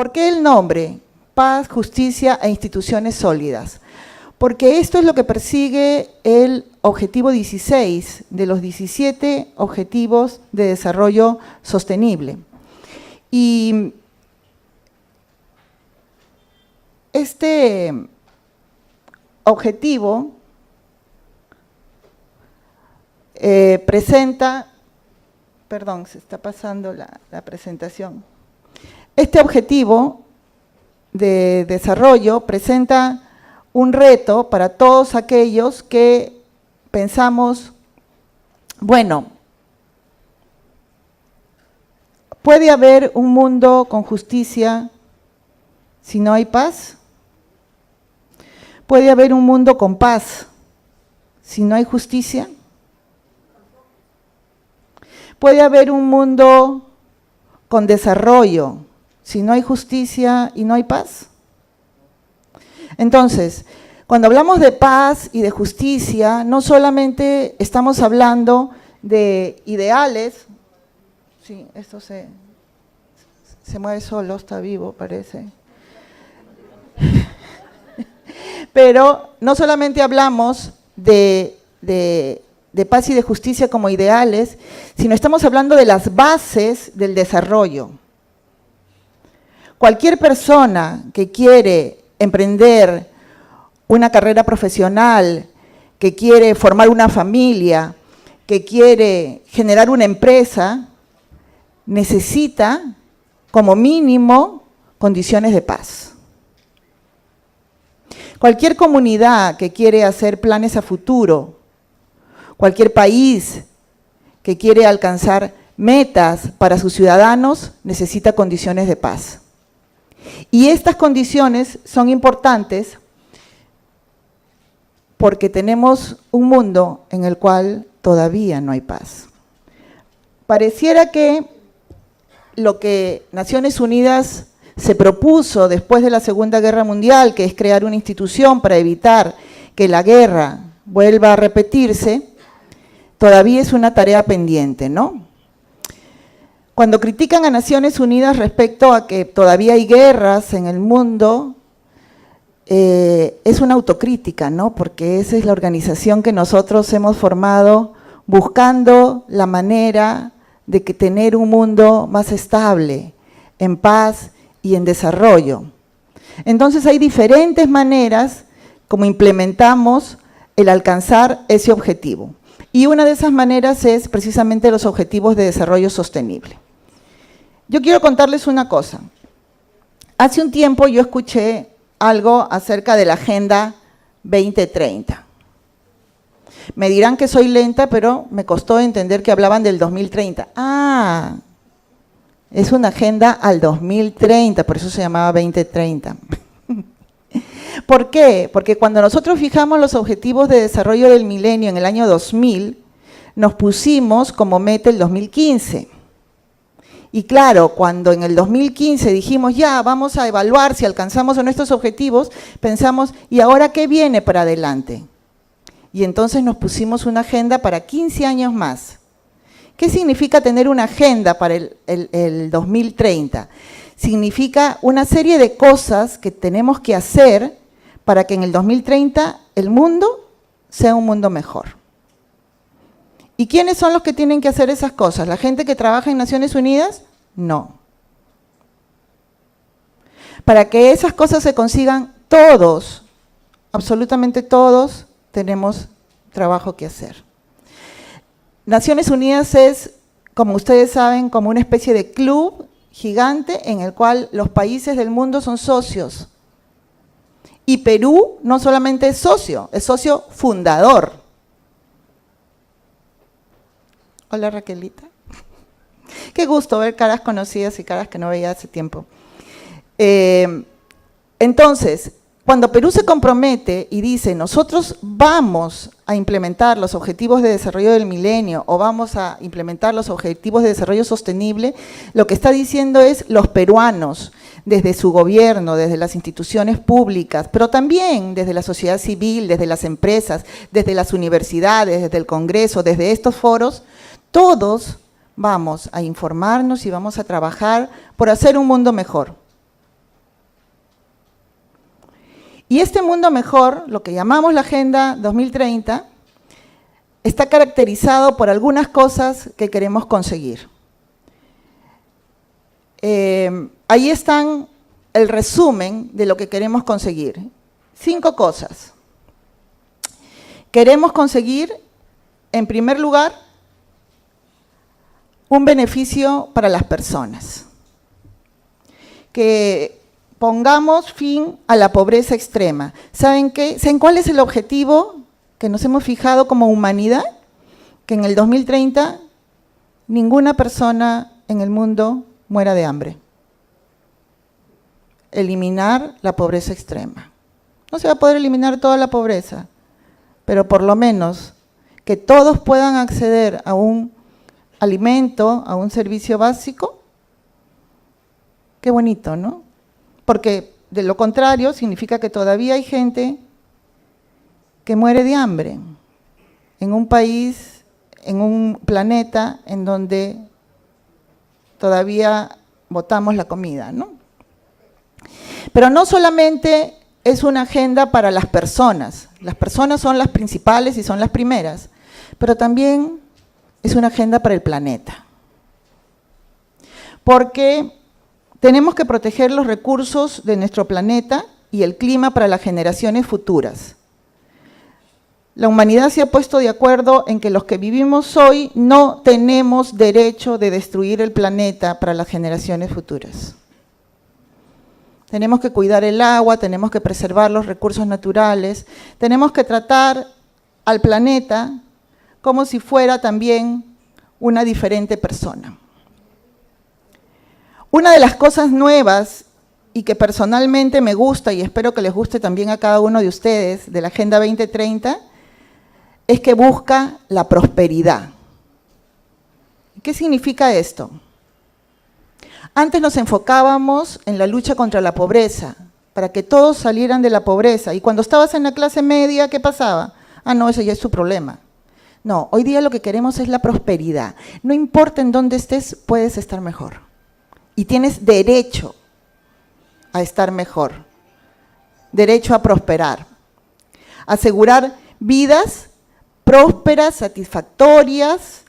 ¿Por qué el nombre? Paz, justicia e instituciones sólidas. Porque esto es lo que persigue el objetivo 16 de los 17 objetivos de desarrollo sostenible. Y este objetivo presenta, perdón, se está pasando la presentación. Este objetivo de desarrollo presenta un reto para todos aquellos que pensamos, bueno, ¿puede haber un mundo con justicia si no hay paz? ¿Puede haber un mundo con paz si no hay justicia? ¿Puede haber un mundo con desarrollo si no hay justicia y no hay paz? Entonces, cuando hablamos de paz y de justicia, no solamente estamos hablando de ideales, sí, esto se mueve solo, está vivo, parece. Pero no solamente hablamos de paz y de justicia como ideales, sino estamos hablando de las bases del desarrollo. Cualquier persona que quiere emprender una carrera profesional, que quiere formar una familia, que quiere generar una empresa, necesita como mínimo condiciones de paz. Cualquier comunidad que quiere hacer planes a futuro, cualquier país que quiere alcanzar metas para sus ciudadanos, necesita condiciones de paz. Y estas condiciones son importantes porque tenemos un mundo en el cual todavía no hay paz. Pareciera que lo que Naciones Unidas se propuso después de la Segunda Guerra Mundial, que es crear una institución para evitar que la guerra vuelva a repetirse, todavía es una tarea pendiente, ¿no? Cuando critican a Naciones Unidas respecto a que todavía hay guerras en el mundo, es una autocrítica, ¿no? Porque esa es la organización que nosotros hemos formado buscando la manera de que tener un mundo más estable, en paz y en desarrollo. Entonces hay diferentes maneras como implementamos el alcanzar ese objetivo. Y una de esas maneras es precisamente los objetivos de desarrollo sostenible. Yo quiero contarles una cosa. Hace un tiempo yo escuché algo acerca de la Agenda 2030. Me dirán que soy lenta, pero me costó entender que hablaban del 2030. Ah, es una agenda al 2030, por eso se llamaba 2030. ¿Por qué? Porque cuando nosotros fijamos los objetivos de desarrollo del milenio en el año 2000, nos pusimos como meta el 2015. Y claro, cuando en el 2015 dijimos, ya, vamos a evaluar si alcanzamos nuestros objetivos, pensamos, ¿y ahora qué viene para adelante? Y entonces nos pusimos una agenda para 15 años más. ¿Qué significa tener una agenda para el 2030? Significa una serie de cosas que tenemos que hacer para que en el 2030 el mundo sea un mundo mejor. ¿Y quiénes son los que tienen que hacer esas cosas? ¿La gente que trabaja en Naciones Unidas? No. Para que esas cosas se consigan, todos, absolutamente todos, tenemos trabajo que hacer. Naciones Unidas es, como ustedes saben, como una especie de club gigante en el cual los países del mundo son socios. Y Perú no solamente es socio fundador. Hola Raquelita. Qué gusto ver caras conocidas y caras que no veía hace tiempo. Entonces, cuando Perú se compromete y dice, nosotros vamos a implementar los objetivos de desarrollo del milenio o vamos a implementar los objetivos de desarrollo sostenible, lo que está diciendo es los peruanos, desde su gobierno, desde las instituciones públicas, pero también desde la sociedad civil, desde las empresas, desde las universidades, desde el Congreso, desde estos foros, todos vamos a informarnos y vamos a trabajar por hacer un mundo mejor. Y este mundo mejor, lo que llamamos la Agenda 2030, está caracterizado por algunas cosas que queremos conseguir. Ahí están el resumen de lo que queremos conseguir. 5 cosas. Queremos conseguir, en primer lugar, un beneficio para las personas. Que pongamos fin a la pobreza extrema. ¿Saben qué? ¿Saben cuál es el objetivo que nos hemos fijado como humanidad? Que en el 2030 ninguna persona en el mundo muera de hambre. Eliminar la pobreza extrema. No se va a poder eliminar toda la pobreza, pero por lo menos que todos puedan acceder a un alimento, a un servicio básico. Qué bonito, ¿no? Porque de lo contrario significa que todavía hay gente que muere de hambre en un país, en un planeta en donde todavía botamos la comida, ¿no? Pero no solamente es una agenda para las personas son las principales y son las primeras, pero también es una agenda para el planeta. Porque tenemos que proteger los recursos de nuestro planeta y el clima para las generaciones futuras. La humanidad se ha puesto de acuerdo en que los que vivimos hoy no tenemos derecho de destruir el planeta para las generaciones futuras. Tenemos que cuidar el agua, tenemos que preservar los recursos naturales, tenemos que tratar al planeta como si fuera también una diferente persona. Una de las cosas nuevas y que personalmente me gusta y espero que les guste también a cada uno de ustedes de la Agenda 2030 es que busca la prosperidad. ¿Qué significa esto? Antes nos enfocábamos en la lucha contra la pobreza, para que todos salieran de la pobreza. Y cuando estabas en la clase media, ¿qué pasaba? Ah, no, ese ya es su problema. No, hoy día lo que queremos es la prosperidad. No importa en dónde estés, puedes estar mejor. Y tienes derecho a estar mejor, derecho a prosperar. Asegurar vidas prósperas, satisfactorias,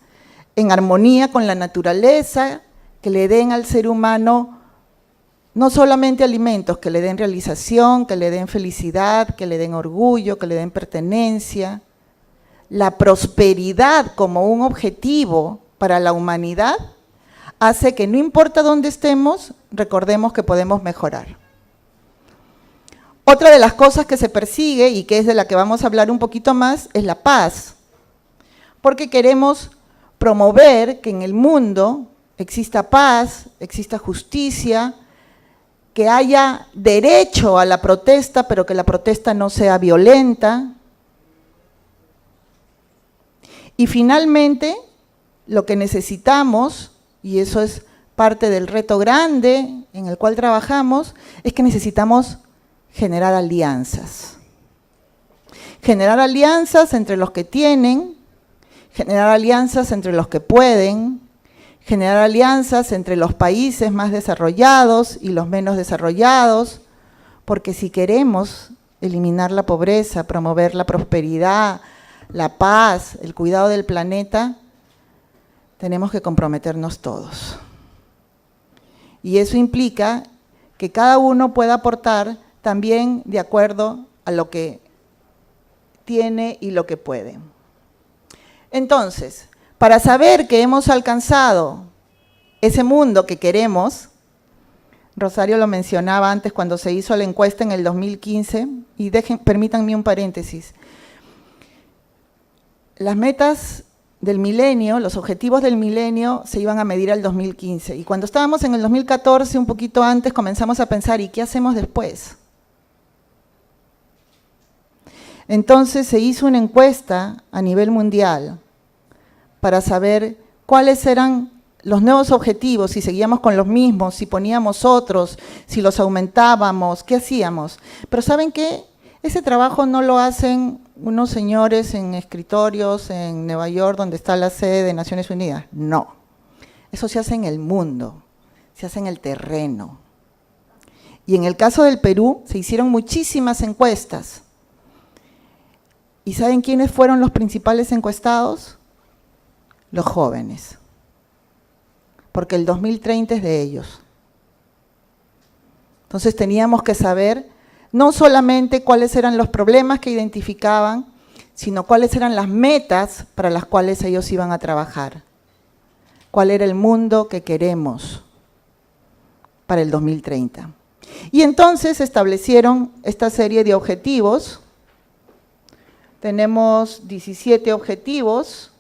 en armonía con la naturaleza, que le den al ser humano no solamente alimentos, que le den realización, que le den felicidad, que le den orgullo, que le den pertenencia. La prosperidad como un objetivo para la humanidad hace que no importa dónde estemos, recordemos que podemos mejorar. Otra de las cosas que se persigue y que es de la que vamos a hablar un poquito más es la paz, porque queremos promover que en el mundo exista paz, exista justicia, que haya derecho a la protesta, pero que la protesta no sea violenta. Y finalmente, lo que necesitamos, y eso es parte del reto grande en el cual trabajamos, es que necesitamos generar alianzas. Generar alianzas entre los que tienen, generar alianzas entre los que pueden, generar alianzas entre los países más desarrollados y los menos desarrollados, porque si queremos eliminar la pobreza, promover la prosperidad, la paz, el cuidado del planeta, tenemos que comprometernos todos. Y eso implica que cada uno pueda aportar también de acuerdo a lo que tiene y lo que puede. Entonces, para saber que hemos alcanzado ese mundo que queremos, Rosario lo mencionaba antes cuando se hizo la encuesta en el 2015, y permítanme un paréntesis. Las metas del milenio, los objetivos del milenio se iban a medir al 2015, y cuando estábamos en el 2014, un poquito antes, comenzamos a pensar, ¿y qué hacemos después? Entonces se hizo una encuesta a nivel mundial para saber cuáles eran los nuevos objetivos, si seguíamos con los mismos, si poníamos otros, si los aumentábamos, ¿qué hacíamos? Pero ¿saben qué? Ese trabajo no lo hacen unos señores en escritorios en Nueva York, donde está la sede de Naciones Unidas. No, eso se hace en el mundo, se hace en el terreno. Y en el caso del Perú se hicieron muchísimas encuestas. ¿Y saben quiénes fueron los principales encuestados? Los jóvenes. Porque el 2030 es de ellos. Entonces teníamos que saber no solamente cuáles eran los problemas que identificaban, sino cuáles eran las metas para las cuales ellos iban a trabajar. Cuál era el mundo que queremos para el 2030. Y entonces establecieron esta serie de objetivos. Tenemos 17 objetivos,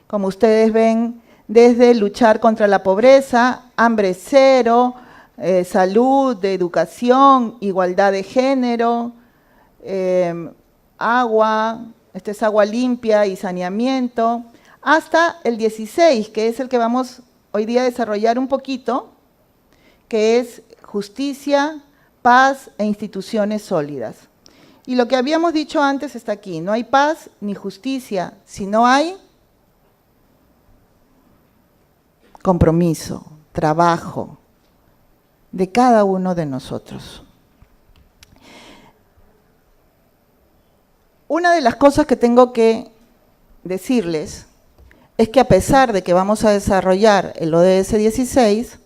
como ustedes ven, desde luchar contra la pobreza, hambre cero, salud, educación, igualdad de género, agua, este es agua limpia y saneamiento, hasta el 16, que es el que vamos hoy día a desarrollar un poquito, que es justicia, paz e instituciones sólidas. Y lo que habíamos dicho antes está aquí, no hay paz ni justicia si no hay compromiso, trabajo de cada uno de nosotros. Una de las cosas que tengo que decirles es que a pesar de que vamos a desarrollar el ODS 16,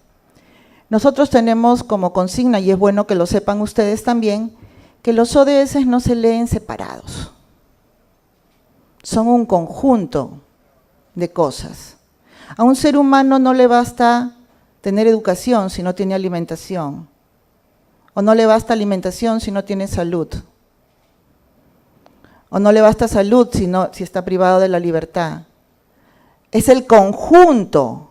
nosotros tenemos como consigna, y es bueno que lo sepan ustedes también, que los ODS no se leen separados. Son un conjunto de cosas. A un ser humano no le basta tener educación si no tiene alimentación. O no le basta alimentación si no tiene salud. O no le basta salud si está privado de la libertad. Es el conjunto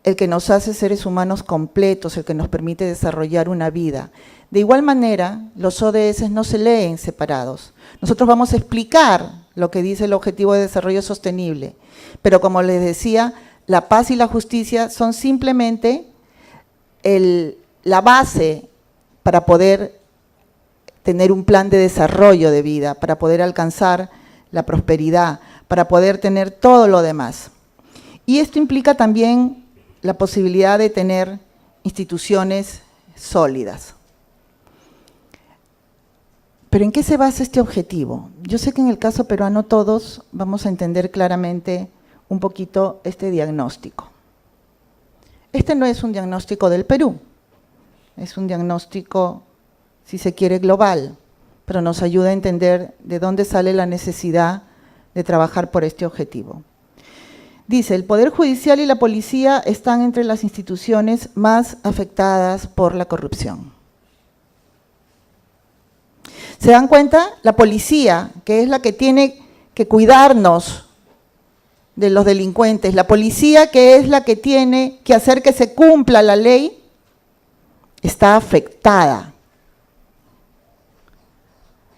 el que nos hace seres humanos completos, el que nos permite desarrollar una vida. De igual manera, los ODS no se leen separados. Nosotros vamos a explicar lo que dice el Objetivo de Desarrollo Sostenible, pero como les decía, la paz y la justicia son simplemente la base para poder tener un plan de desarrollo de vida, para poder alcanzar la prosperidad, para poder tener todo lo demás. Y esto implica también la posibilidad de tener instituciones sólidas. ¿Pero en qué se basa este objetivo? Yo sé que en el caso peruano todos vamos a entender claramente un poquito este diagnóstico. Este no es un diagnóstico del Perú, es un diagnóstico, si se quiere, global, pero nos ayuda a entender de dónde sale la necesidad de trabajar por este objetivo. Dice, el Poder Judicial y la Policía están entre las instituciones más afectadas por la corrupción. ¿Se dan cuenta? La policía, que es la que tiene que cuidarnos de los delincuentes, la policía que es la que tiene que hacer que se cumpla la ley, está afectada.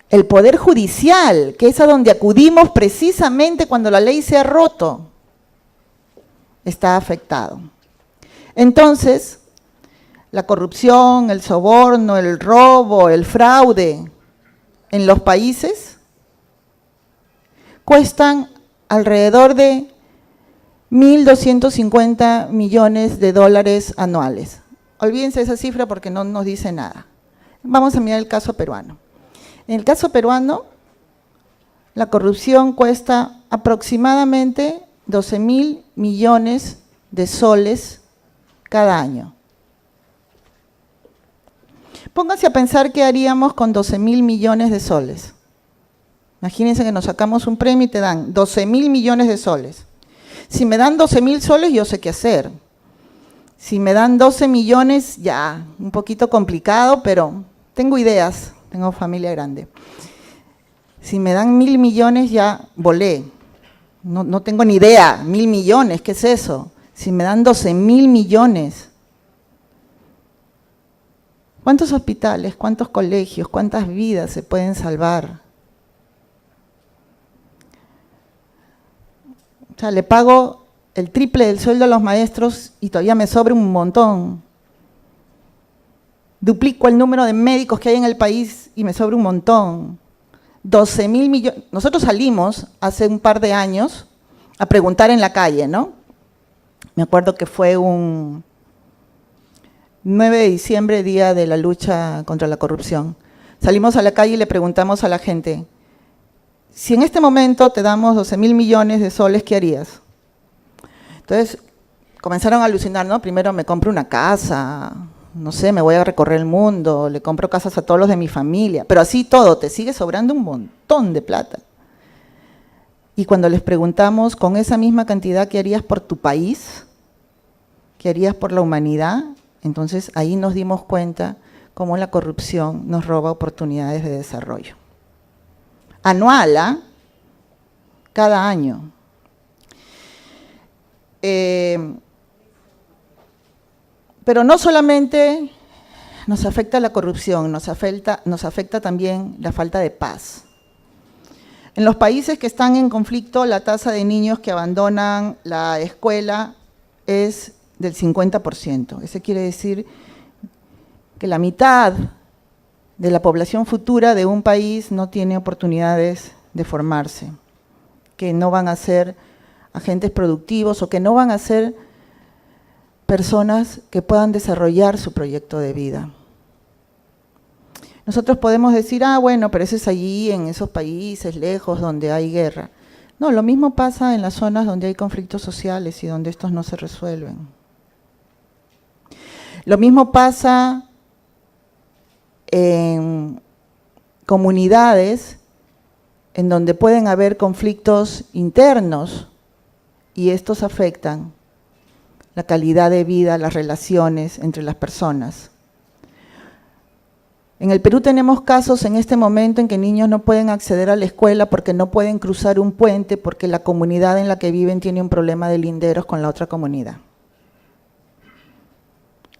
El Poder Judicial, que es a donde acudimos precisamente cuando la ley se ha roto, está afectado. Entonces, la corrupción, el soborno, el robo, el fraude en los países cuestan alrededor de 1.250 millones de dólares anuales. Olvídense esa cifra porque no nos dice nada. Vamos a mirar el caso peruano. En el caso peruano, la corrupción cuesta aproximadamente 12.000 millones de soles cada año. Pónganse a pensar qué haríamos con 12.000 millones de soles. Imagínense que nos sacamos un premio y te dan 12.000 millones de soles. Si me dan 12.000 soles, yo sé qué hacer. Si me dan 12 millones, ya, un poquito complicado, pero tengo ideas, tengo familia grande. Si me dan 1.000 millones, ya volé. No tengo ni idea, 1.000 millones, ¿qué es eso? Si me dan 12.000 millones, ¿cuántos hospitales, cuántos colegios, cuántas vidas se pueden salvar? O sea, le pago el triple del sueldo a los maestros y todavía me sobra un montón. Duplico el número de médicos que hay en el país y me sobra un montón. 12.000 millones. Nosotros salimos hace un par de años a preguntar en la calle, ¿no? Me acuerdo que fue un 9 de diciembre, día de la lucha contra la corrupción. Salimos a la calle y le preguntamos a la gente, si en este momento te damos 12.000 millones de soles, ¿qué harías? Entonces, comenzaron a alucinar, ¿no? Primero me compro una casa, no sé, me voy a recorrer el mundo, le compro casas a todos los de mi familia, pero así todo, te sigue sobrando un montón de plata. Y cuando les preguntamos, con esa misma cantidad, ¿qué harías por tu país? ¿Qué harías por la humanidad? Entonces ahí nos dimos cuenta cómo la corrupción nos roba oportunidades de desarrollo. Anual, ¿ah? Cada año. Pero no solamente nos afecta la corrupción, nos afecta también la falta de paz. En los países que están en conflicto, la tasa de niños que abandonan la escuela es del 50%. Eso quiere decir que la mitad de la población futura de un país no tiene oportunidades de formarse, que no van a ser agentes productivos o que no van a ser personas que puedan desarrollar su proyecto de vida. Nosotros podemos decir, bueno, pero eso es allí, en esos países lejos donde hay guerra. No, lo mismo pasa en las zonas donde hay conflictos sociales y donde estos no se resuelven. Lo mismo pasa en comunidades en donde pueden haber conflictos internos y estos afectan la calidad de vida, las relaciones entre las personas. En el Perú tenemos casos en este momento en que niños no pueden acceder a la escuela porque no pueden cruzar un puente porque la comunidad en la que viven tiene un problema de linderos con la otra comunidad.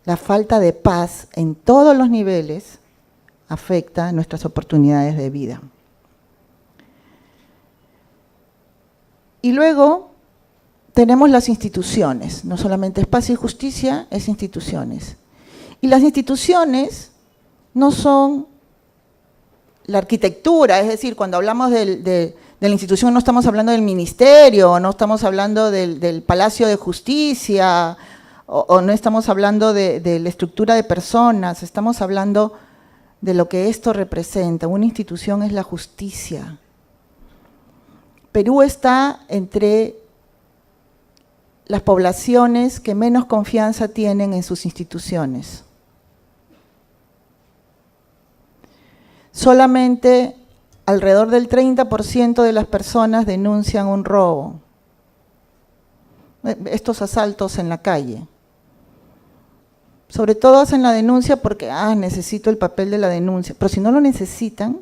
La falta de paz en todos los niveles afecta nuestras oportunidades de vida. Y luego tenemos las instituciones, no solamente es paz y justicia, es instituciones. Y las instituciones no son la arquitectura, es decir, cuando hablamos de la institución no estamos hablando del ministerio, no estamos hablando del Palacio de Justicia, o no estamos hablando de la estructura de personas, estamos hablando de lo que esto representa. Una institución es la justicia. Perú está entre las poblaciones que menos confianza tienen en sus instituciones. Solamente alrededor del 30% de las personas denuncian un robo, estos asaltos en la calle. Sobre todo hacen la denuncia porque, necesito el papel de la denuncia, pero si no lo necesitan,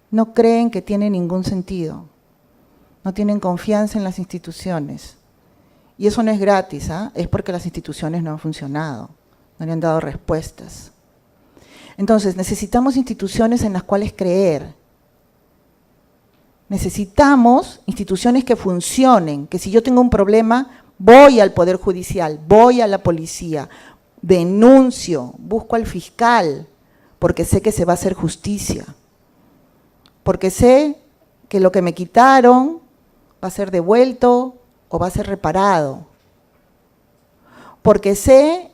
no creen que tiene ningún sentido, no tienen confianza en las instituciones. Y eso no es gratis, es porque las instituciones no han funcionado, no le han dado respuestas. Entonces, necesitamos instituciones en las cuales creer. Necesitamos instituciones que funcionen, que si yo tengo un problema, voy al Poder Judicial, voy a la policía, denuncio, busco al fiscal, porque sé que se va a hacer justicia. Porque sé que lo que me quitaron va a ser devuelto o va a ser reparado. Porque sé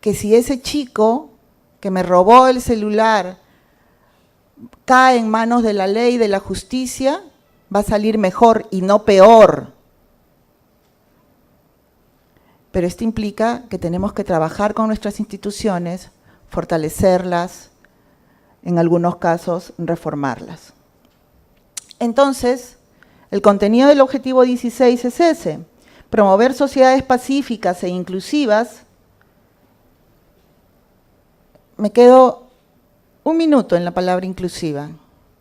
que si ese chico que me robó el celular cae en manos de la ley y de la justicia, va a salir mejor y no peor. Pero esto implica que tenemos que trabajar con nuestras instituciones, fortalecerlas, en algunos casos reformarlas. Entonces, el contenido del objetivo 16 es ese: promover sociedades pacíficas e inclusivas. Me quedo un minuto en la palabra inclusiva.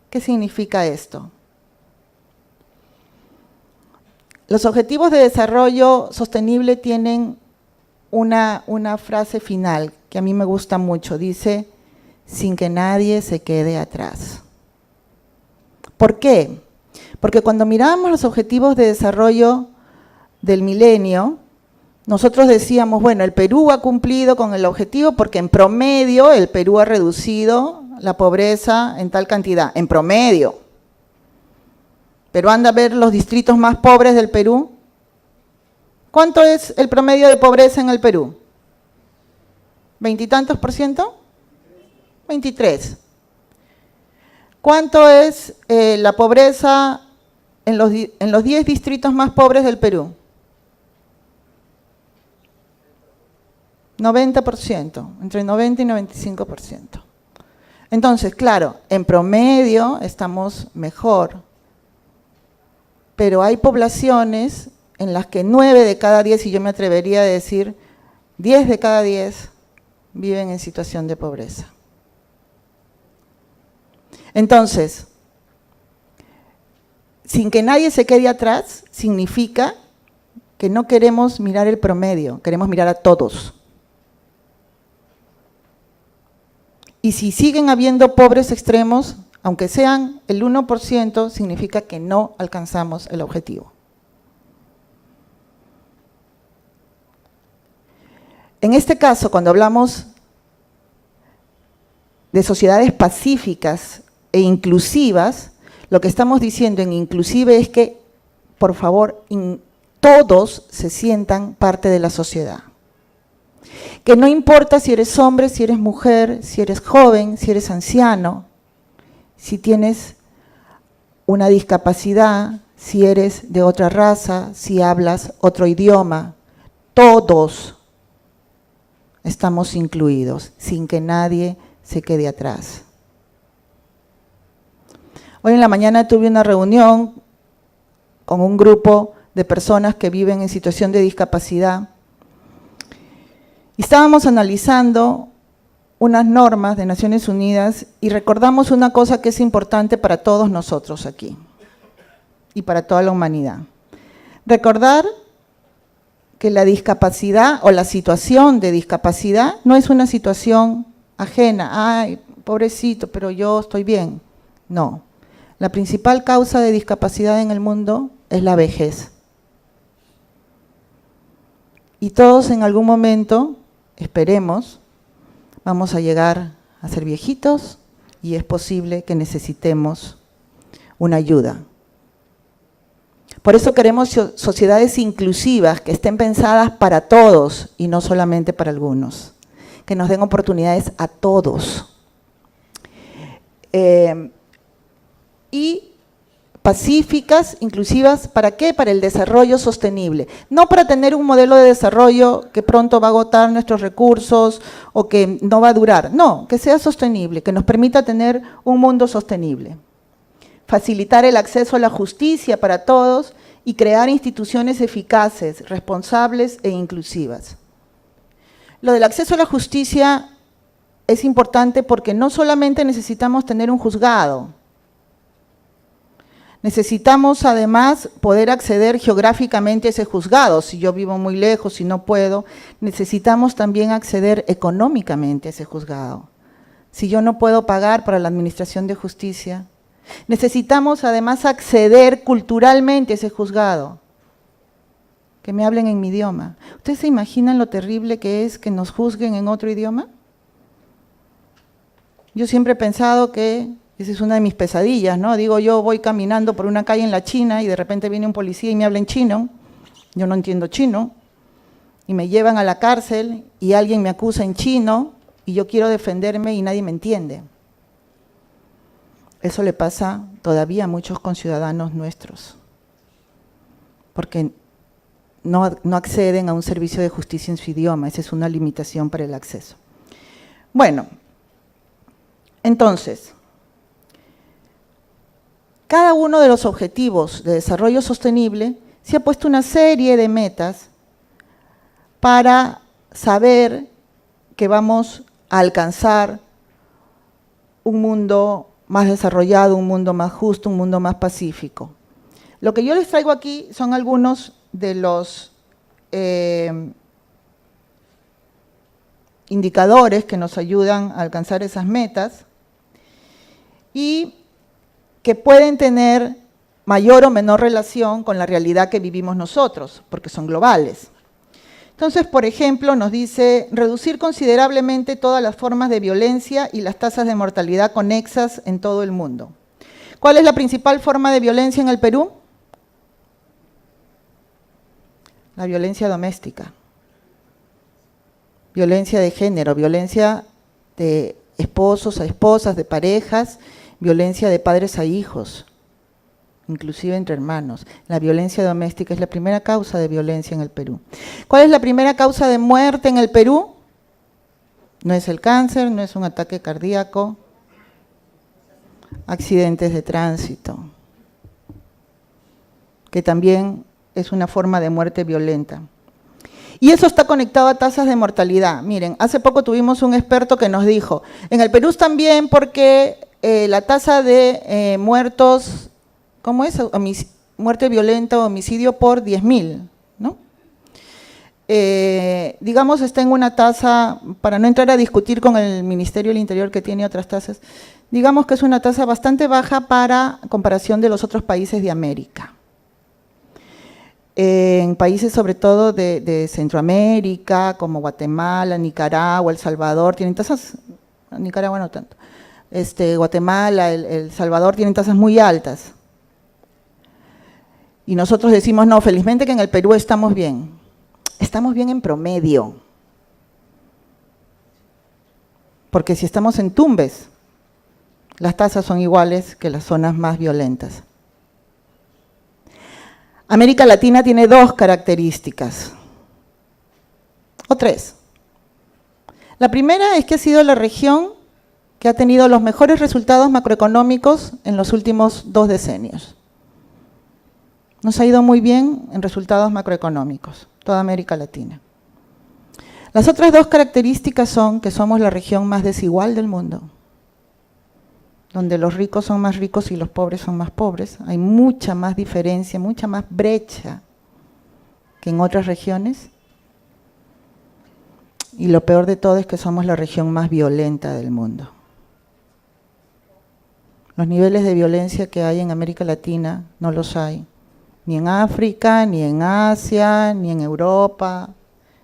¿Qué significa esto? Los objetivos de desarrollo sostenible tienen una frase final que a mí me gusta mucho. Dice, sin que nadie se quede atrás. ¿Por qué? Porque cuando miramos los objetivos de desarrollo del milenio, nosotros decíamos, bueno, el Perú ha cumplido con el objetivo porque en promedio el Perú ha reducido la pobreza en tal cantidad, en promedio. Pero anda a ver los distritos más pobres del Perú. ¿Cuánto es el promedio de pobreza en el Perú? ¿20 y tantos %? 23. ¿Cuánto es la pobreza en los 10 distritos más pobres del Perú? 90%, entre 90 y 95%. Entonces, claro, en promedio estamos mejor, pero hay poblaciones en las que 9 de cada 10, y yo me atrevería a decir 10 de cada 10, viven en situación de pobreza. Entonces, sin que nadie se quede atrás, significa que no queremos mirar el promedio, queremos mirar a todos. Y si siguen habiendo pobres extremos, aunque sean el 1%, significa que no alcanzamos el objetivo. En este caso, cuando hablamos de sociedades pacíficas e inclusivas, lo que estamos diciendo en inclusive es que, por favor, todos se sientan parte de la sociedad. Que no importa si eres hombre, si eres mujer, si eres joven, si eres anciano, si tienes una discapacidad, si eres de otra raza, si hablas otro idioma, todos estamos incluidos, sin que nadie se quede atrás. Hoy en la mañana tuve una reunión con un grupo de personas que viven en situación de discapacidad y estábamos analizando unas normas de Naciones Unidas y recordamos una cosa que es importante para todos nosotros aquí y para toda la humanidad. Recordar que la discapacidad o la situación de discapacidad no es una situación ajena. Ay, pobrecito, pero yo estoy bien. No. La principal causa de discapacidad en el mundo es la vejez. Y todos en algún momento, esperemos, vamos a llegar a ser viejitos y es posible que necesitemos una ayuda. Por eso queremos sociedades inclusivas que estén pensadas para todos y no solamente para algunos, que nos den oportunidades a todos. Y pacíficas, inclusivas, ¿para qué? Para el desarrollo sostenible. No para tener un modelo de desarrollo que pronto va a agotar nuestros recursos o que no va a durar. No, que sea sostenible, que nos permita tener un mundo sostenible. Facilitar el acceso a la justicia para todos y crear instituciones eficaces, responsables e inclusivas. Lo del acceso a la justicia es importante porque no solamente necesitamos tener un juzgado, necesitamos además poder acceder geográficamente a ese juzgado. Si yo vivo muy lejos, si no puedo, necesitamos también acceder económicamente a ese juzgado. Si yo no puedo pagar para la administración de justicia, necesitamos además acceder culturalmente a ese juzgado, que me hablen en mi idioma. ¿Ustedes se imaginan lo terrible que es que nos juzguen en otro idioma? Yo siempre he pensado que esa es una de mis pesadillas, ¿no? Digo, yo voy caminando por una calle en la China y de repente viene un policía y me habla en chino, yo no entiendo chino, y me llevan a la cárcel y alguien me acusa en chino y yo quiero defenderme y nadie me entiende. Eso le pasa todavía a muchos conciudadanos nuestros, porque no acceden a un servicio de justicia en su idioma, esa es una limitación para el acceso. Bueno, entonces, cada uno de los objetivos de desarrollo sostenible se ha puesto una serie de metas para saber que vamos a alcanzar un mundo más desarrollado, un mundo más justo, un mundo más pacífico. Lo que yo les traigo aquí son algunos de los indicadores que nos ayudan a alcanzar esas metas y que pueden tener mayor o menor relación con la realidad que vivimos nosotros, porque son globales. Entonces, por ejemplo, nos dice reducir considerablemente todas las formas de violencia y las tasas de mortalidad conexas en todo el mundo. ¿Cuál es la principal forma de violencia en el Perú? La violencia doméstica. violencia de género, violencia de esposos a esposas, de parejas, violencia de padres a hijos, inclusive entre hermanos. La violencia doméstica es la primera causa de violencia en el Perú. ¿Cuál es la primera causa de muerte en el Perú? No es el cáncer, no es un ataque cardíaco, accidentes de tránsito, que también es una forma de muerte violenta. Y eso está conectado a tasas de mortalidad. Miren, hace poco tuvimos un experto que nos dijo, en el Perú también porque la tasa de muertos, ¿cómo es? Muerte violenta o homicidio por 10.000, ¿no? Digamos, está en una tasa, para no entrar a discutir con el Ministerio del Interior que tiene otras tasas, digamos que es una tasa bastante baja para comparación de los otros países de América. En países sobre todo de Centroamérica, como Guatemala, Nicaragua, El Salvador, tienen tasas, Nicaragua no tanto, Guatemala, El Salvador tienen tasas muy altas. Y nosotros decimos, no, felizmente que en el Perú estamos bien en promedio. Porque si estamos en Tumbes, las tasas son iguales que las zonas más violentas. América Latina tiene dos características, o tres. La primera es que ha sido la región que ha tenido los mejores resultados macroeconómicos en los últimos 2 decenios. Nos ha ido muy bien en resultados macroeconómicos, toda América Latina. Las otras dos características son que somos la región más desigual del mundo, donde los ricos son más ricos y los pobres son más pobres. Hay mucha más diferencia, mucha más brecha que en otras regiones. Y lo peor de todo es que somos la región más violenta del mundo. Los niveles de violencia que hay en América Latina no los hay, ni en África, ni en Asia, ni en Europa,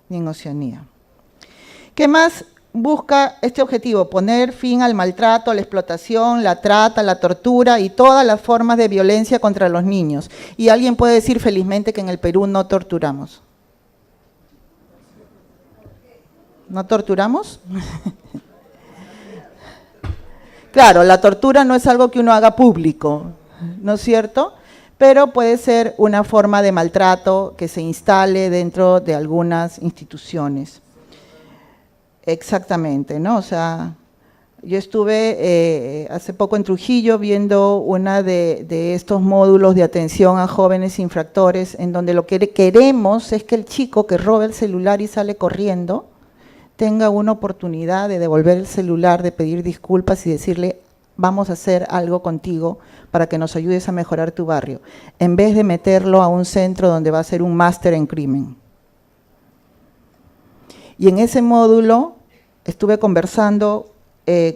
ni en Oceanía. ¿Qué más busca este objetivo? Poner fin al maltrato, a la explotación, la trata, la tortura y todas las formas de violencia contra los niños. Y alguien puede decir felizmente que en el Perú no torturamos. ¿No torturamos? Claro, la tortura no es algo que uno haga público, ¿no es cierto? Pero puede ser una forma de maltrato que se instale dentro de algunas instituciones. Exactamente, ¿no? O sea, yo estuve hace poco en Trujillo viendo una de estos módulos de atención a jóvenes infractores, en donde lo que queremos es que el chico que roba el celular y sale corriendo tenga una oportunidad de devolver el celular, de pedir disculpas y decirle, vamos a hacer algo contigo para que nos ayudes a mejorar tu barrio, en vez de meterlo a un centro donde va a ser un máster en crimen. Y en ese módulo estuve conversando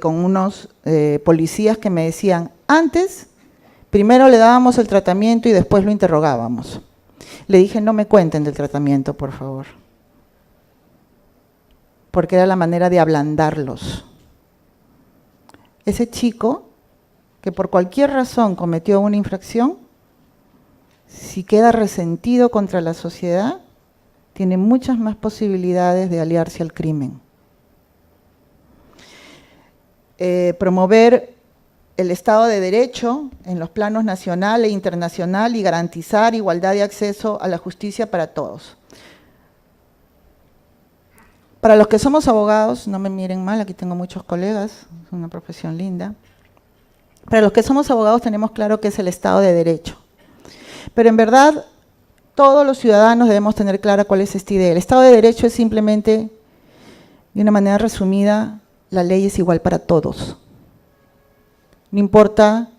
con unos policías que me decían, antes, primero le dábamos el tratamiento y después lo interrogábamos. Le dije, no me cuenten del tratamiento, por favor. Porque era la manera de ablandarlos. Ese chico que por cualquier razón cometió una infracción, si queda resentido contra la sociedad, tiene muchas más posibilidades de aliarse al crimen. Promover el Estado de Derecho en los planos nacional e internacional y garantizar igualdad de acceso a la justicia para todos. Para los que somos abogados, no me miren mal, aquí tengo muchos colegas, es una profesión linda. Para los que somos abogados tenemos claro que es el Estado de Derecho. Pero en verdad, todos los ciudadanos debemos tener clara cuál es esta idea. El Estado de Derecho es simplemente, de una manera resumida, la ley es igual para todos. No importa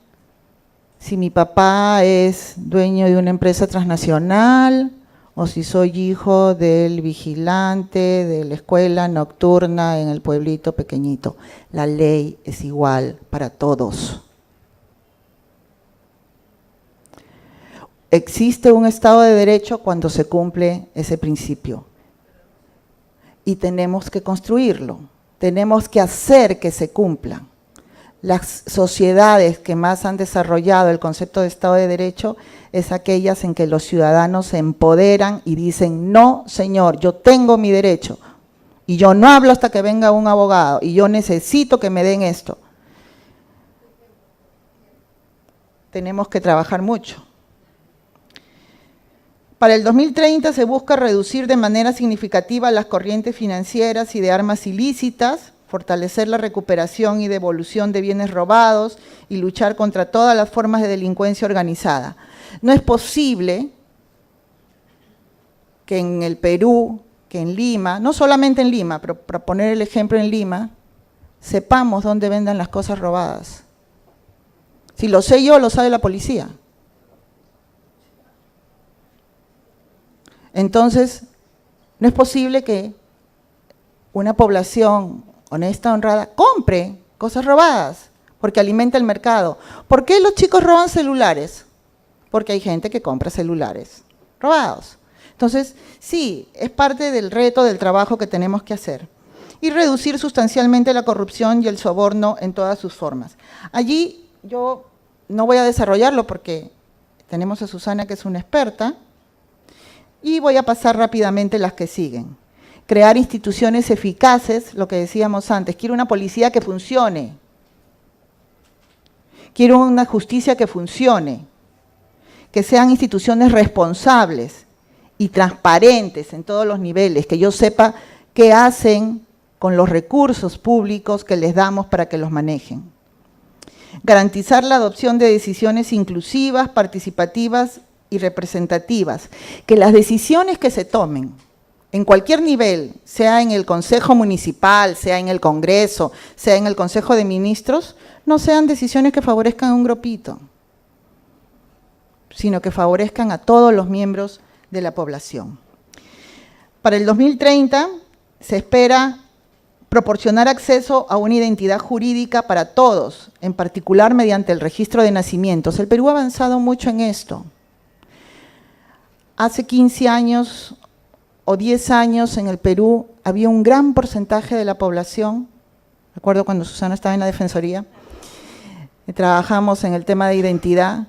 si mi papá es dueño de una empresa transnacional o si soy hijo del vigilante de la escuela nocturna en el pueblito pequeñito. La ley es igual para todos. Existe un Estado de Derecho cuando se cumple ese principio. Y tenemos que construirlo, tenemos que hacer que se cumpla. Las sociedades que más han desarrollado el concepto de Estado de Derecho es aquellas en que los ciudadanos se empoderan y dicen, no, señor, yo tengo mi derecho. y yo no hablo hasta que venga un abogado, y yo necesito que me den esto. Tenemos que trabajar mucho. Para el 2030 se busca reducir de manera significativa las corrientes financieras y de armas ilícitas, fortalecer la recuperación y devolución de bienes robados y luchar contra todas las formas de delincuencia organizada. No es posible que en el Perú, que en Lima, no solamente en Lima, pero para poner el ejemplo en Lima, sepamos dónde vendan las cosas robadas. Si lo sé yo, lo sabe la policía. Entonces, no es posible que una población honesta, honrada, compre cosas robadas, porque alimenta el mercado. ¿Por qué los chicos roban celulares? Porque hay gente que compra celulares robados. Entonces, sí, es parte del reto del trabajo que tenemos que hacer. Y reducir sustancialmente la corrupción y el soborno en todas sus formas. Allí yo no voy a desarrollarlo porque tenemos a Susana, que es una experta, y voy a pasar rápidamente las que siguen. Crear instituciones eficaces, lo que decíamos antes. Quiero una policía que funcione. Quiero una justicia que funcione. Que sean instituciones responsables y transparentes en todos los niveles. Que yo sepa qué hacen con los recursos públicos que les damos para que los manejen. Garantizar la adopción de decisiones inclusivas, participativas y representativas. Que las decisiones que se tomen en cualquier nivel, sea en el Consejo Municipal, sea en el Congreso, sea en el Consejo de Ministros, no sean decisiones que favorezcan a un grupito, sino que favorezcan a todos los miembros de la población. Para el 2030 se espera proporcionar acceso a una identidad jurídica para todos, en particular mediante el registro de nacimientos. El Perú ha avanzado mucho en esto. Hace 15 años o 10 años en el Perú había un gran porcentaje de la población, recuerdo cuando Susana estaba en la Defensoría, trabajamos en el tema de identidad,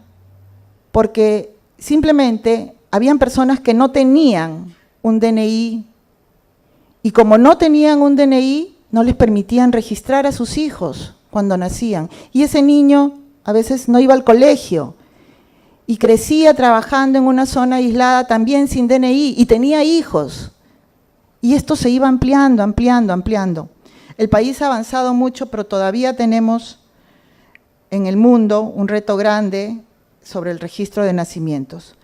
porque simplemente habían personas que no tenían un DNI, y como no tenían un DNI, no les permitían registrar a sus hijos cuando nacían, y ese niño a veces no iba al colegio, y crecía trabajando en una zona aislada también sin DNI, y tenía hijos. Y esto se iba ampliando, ampliando, ampliando. El país ha avanzado mucho, pero todavía tenemos en el mundo un reto grande sobre el registro de nacimientos.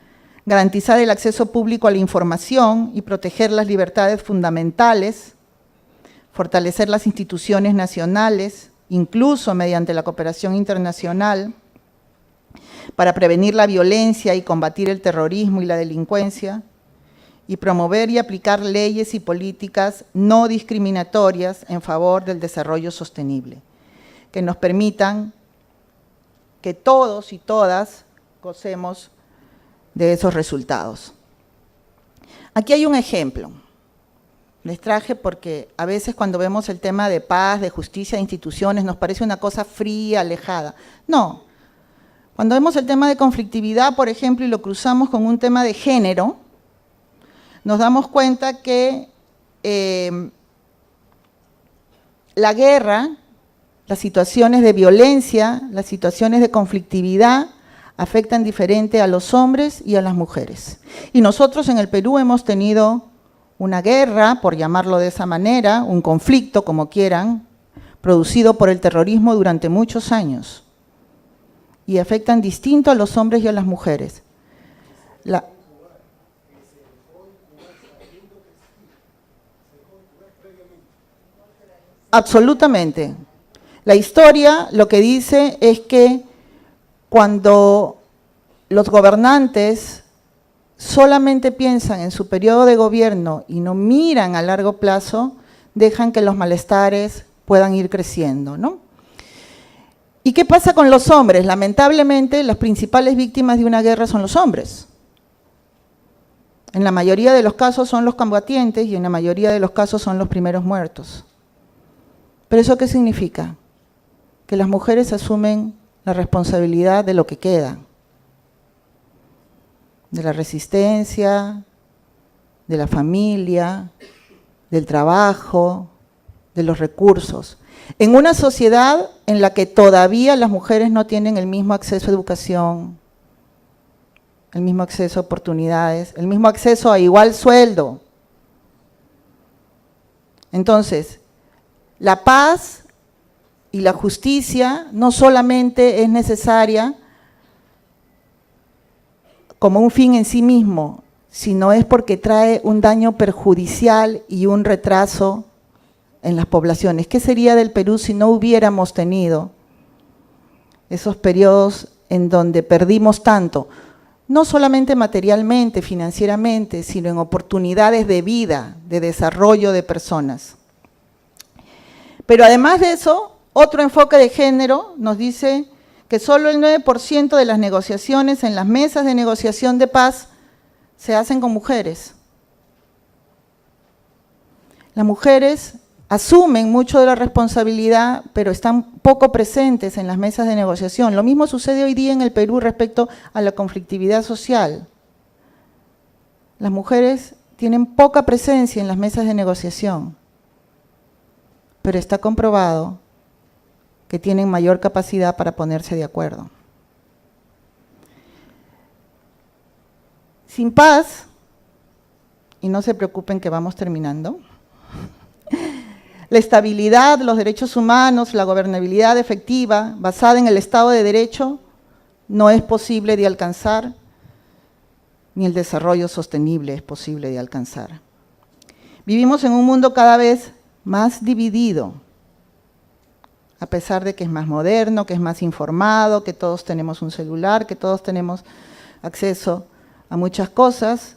Garantizar el acceso público a la información y proteger las libertades fundamentales, fortalecer las instituciones nacionales, incluso mediante la cooperación internacional, para prevenir la violencia y combatir el terrorismo y la delincuencia, y promover y aplicar leyes y políticas no discriminatorias en favor del desarrollo sostenible, que nos permitan que todos y todas gocemos de esos resultados. Aquí hay un ejemplo. Les traje porque a veces cuando vemos el tema de paz, de justicia, de instituciones, nos parece una cosa fría, alejada. No. Cuando vemos el tema de conflictividad, por ejemplo, y lo cruzamos con un tema de género, nos damos cuenta que la guerra, las situaciones de violencia, las situaciones de conflictividad, afectan diferente a los hombres y a las mujeres. Y nosotros en el Perú hemos tenido una guerra, por llamarlo de esa manera, un conflicto, como quieran, producido por el terrorismo durante muchos años. Y afectan distinto a los hombres y a las mujeres. Absolutamente. La historia lo que dice es que cuando los gobernantes solamente piensan en su periodo de gobierno y no miran a largo plazo, dejan que los malestares puedan ir creciendo, ¿no? ¿Y qué pasa con los hombres? Lamentablemente, las principales víctimas de una guerra son los hombres. En la mayoría de los casos son los combatientes y en la mayoría de los casos son los primeros muertos. ¿Pero eso qué significa? Que las mujeres asumen la responsabilidad de lo que queda, de la resistencia, de la familia, del trabajo, de los recursos. En una sociedad en la que todavía las mujeres no tienen el mismo acceso a educación, el mismo acceso a oportunidades, el mismo acceso a igual sueldo. Entonces, la paz y la justicia no solamente es necesaria como un fin en sí mismo, sino es porque trae un daño perjudicial y un retraso en las poblaciones. ¿Qué sería del Perú si no hubiéramos tenido esos periodos en donde perdimos tanto? No solamente materialmente, financieramente, sino en oportunidades de vida, de desarrollo de personas. Pero además de eso, otro enfoque de género nos dice que solo el 9% de las negociaciones en las mesas de negociación de paz se hacen con mujeres. Las mujeres asumen mucho de la responsabilidad, pero están poco presentes en las mesas de negociación. Lo mismo sucede hoy día en el Perú respecto a la conflictividad social. Las mujeres tienen poca presencia en las mesas de negociación, pero está comprobado que tienen mayor capacidad para ponerse de acuerdo. Sin paz, y no se preocupen que vamos terminando, la estabilidad, los derechos humanos, la gobernabilidad efectiva basada en el Estado de Derecho no es posible de alcanzar, ni el desarrollo sostenible es posible de alcanzar. Vivimos en un mundo cada vez más dividido, a pesar de que es más moderno, que es más informado, que todos tenemos un celular, que todos tenemos acceso a muchas cosas.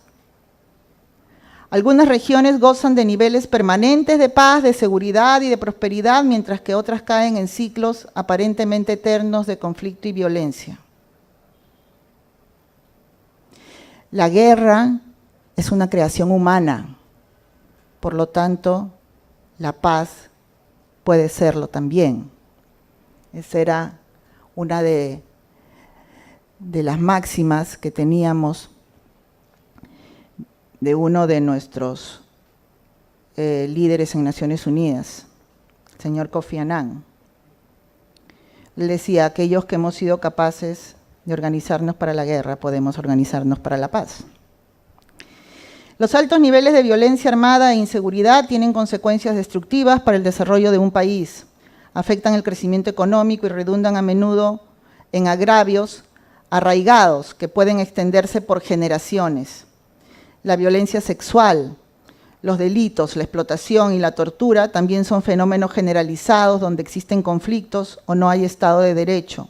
Algunas regiones gozan de niveles permanentes de paz, de seguridad y de prosperidad, mientras que otras caen en ciclos aparentemente eternos de conflicto y violencia. La guerra es una creación humana, por lo tanto, la paz puede serlo también. Esa era una de las máximas que teníamos de uno de nuestros líderes en Naciones Unidas, el señor Kofi Annan. Él decía, aquellos que hemos sido capaces de organizarnos para la guerra, podemos organizarnos para la paz. Los altos niveles de violencia armada e inseguridad tienen consecuencias destructivas para el desarrollo de un país, afectan el crecimiento económico y redundan a menudo en agravios arraigados que pueden extenderse por generaciones. La violencia sexual, los delitos, la explotación y la tortura también son fenómenos generalizados donde existen conflictos o no hay Estado de Derecho.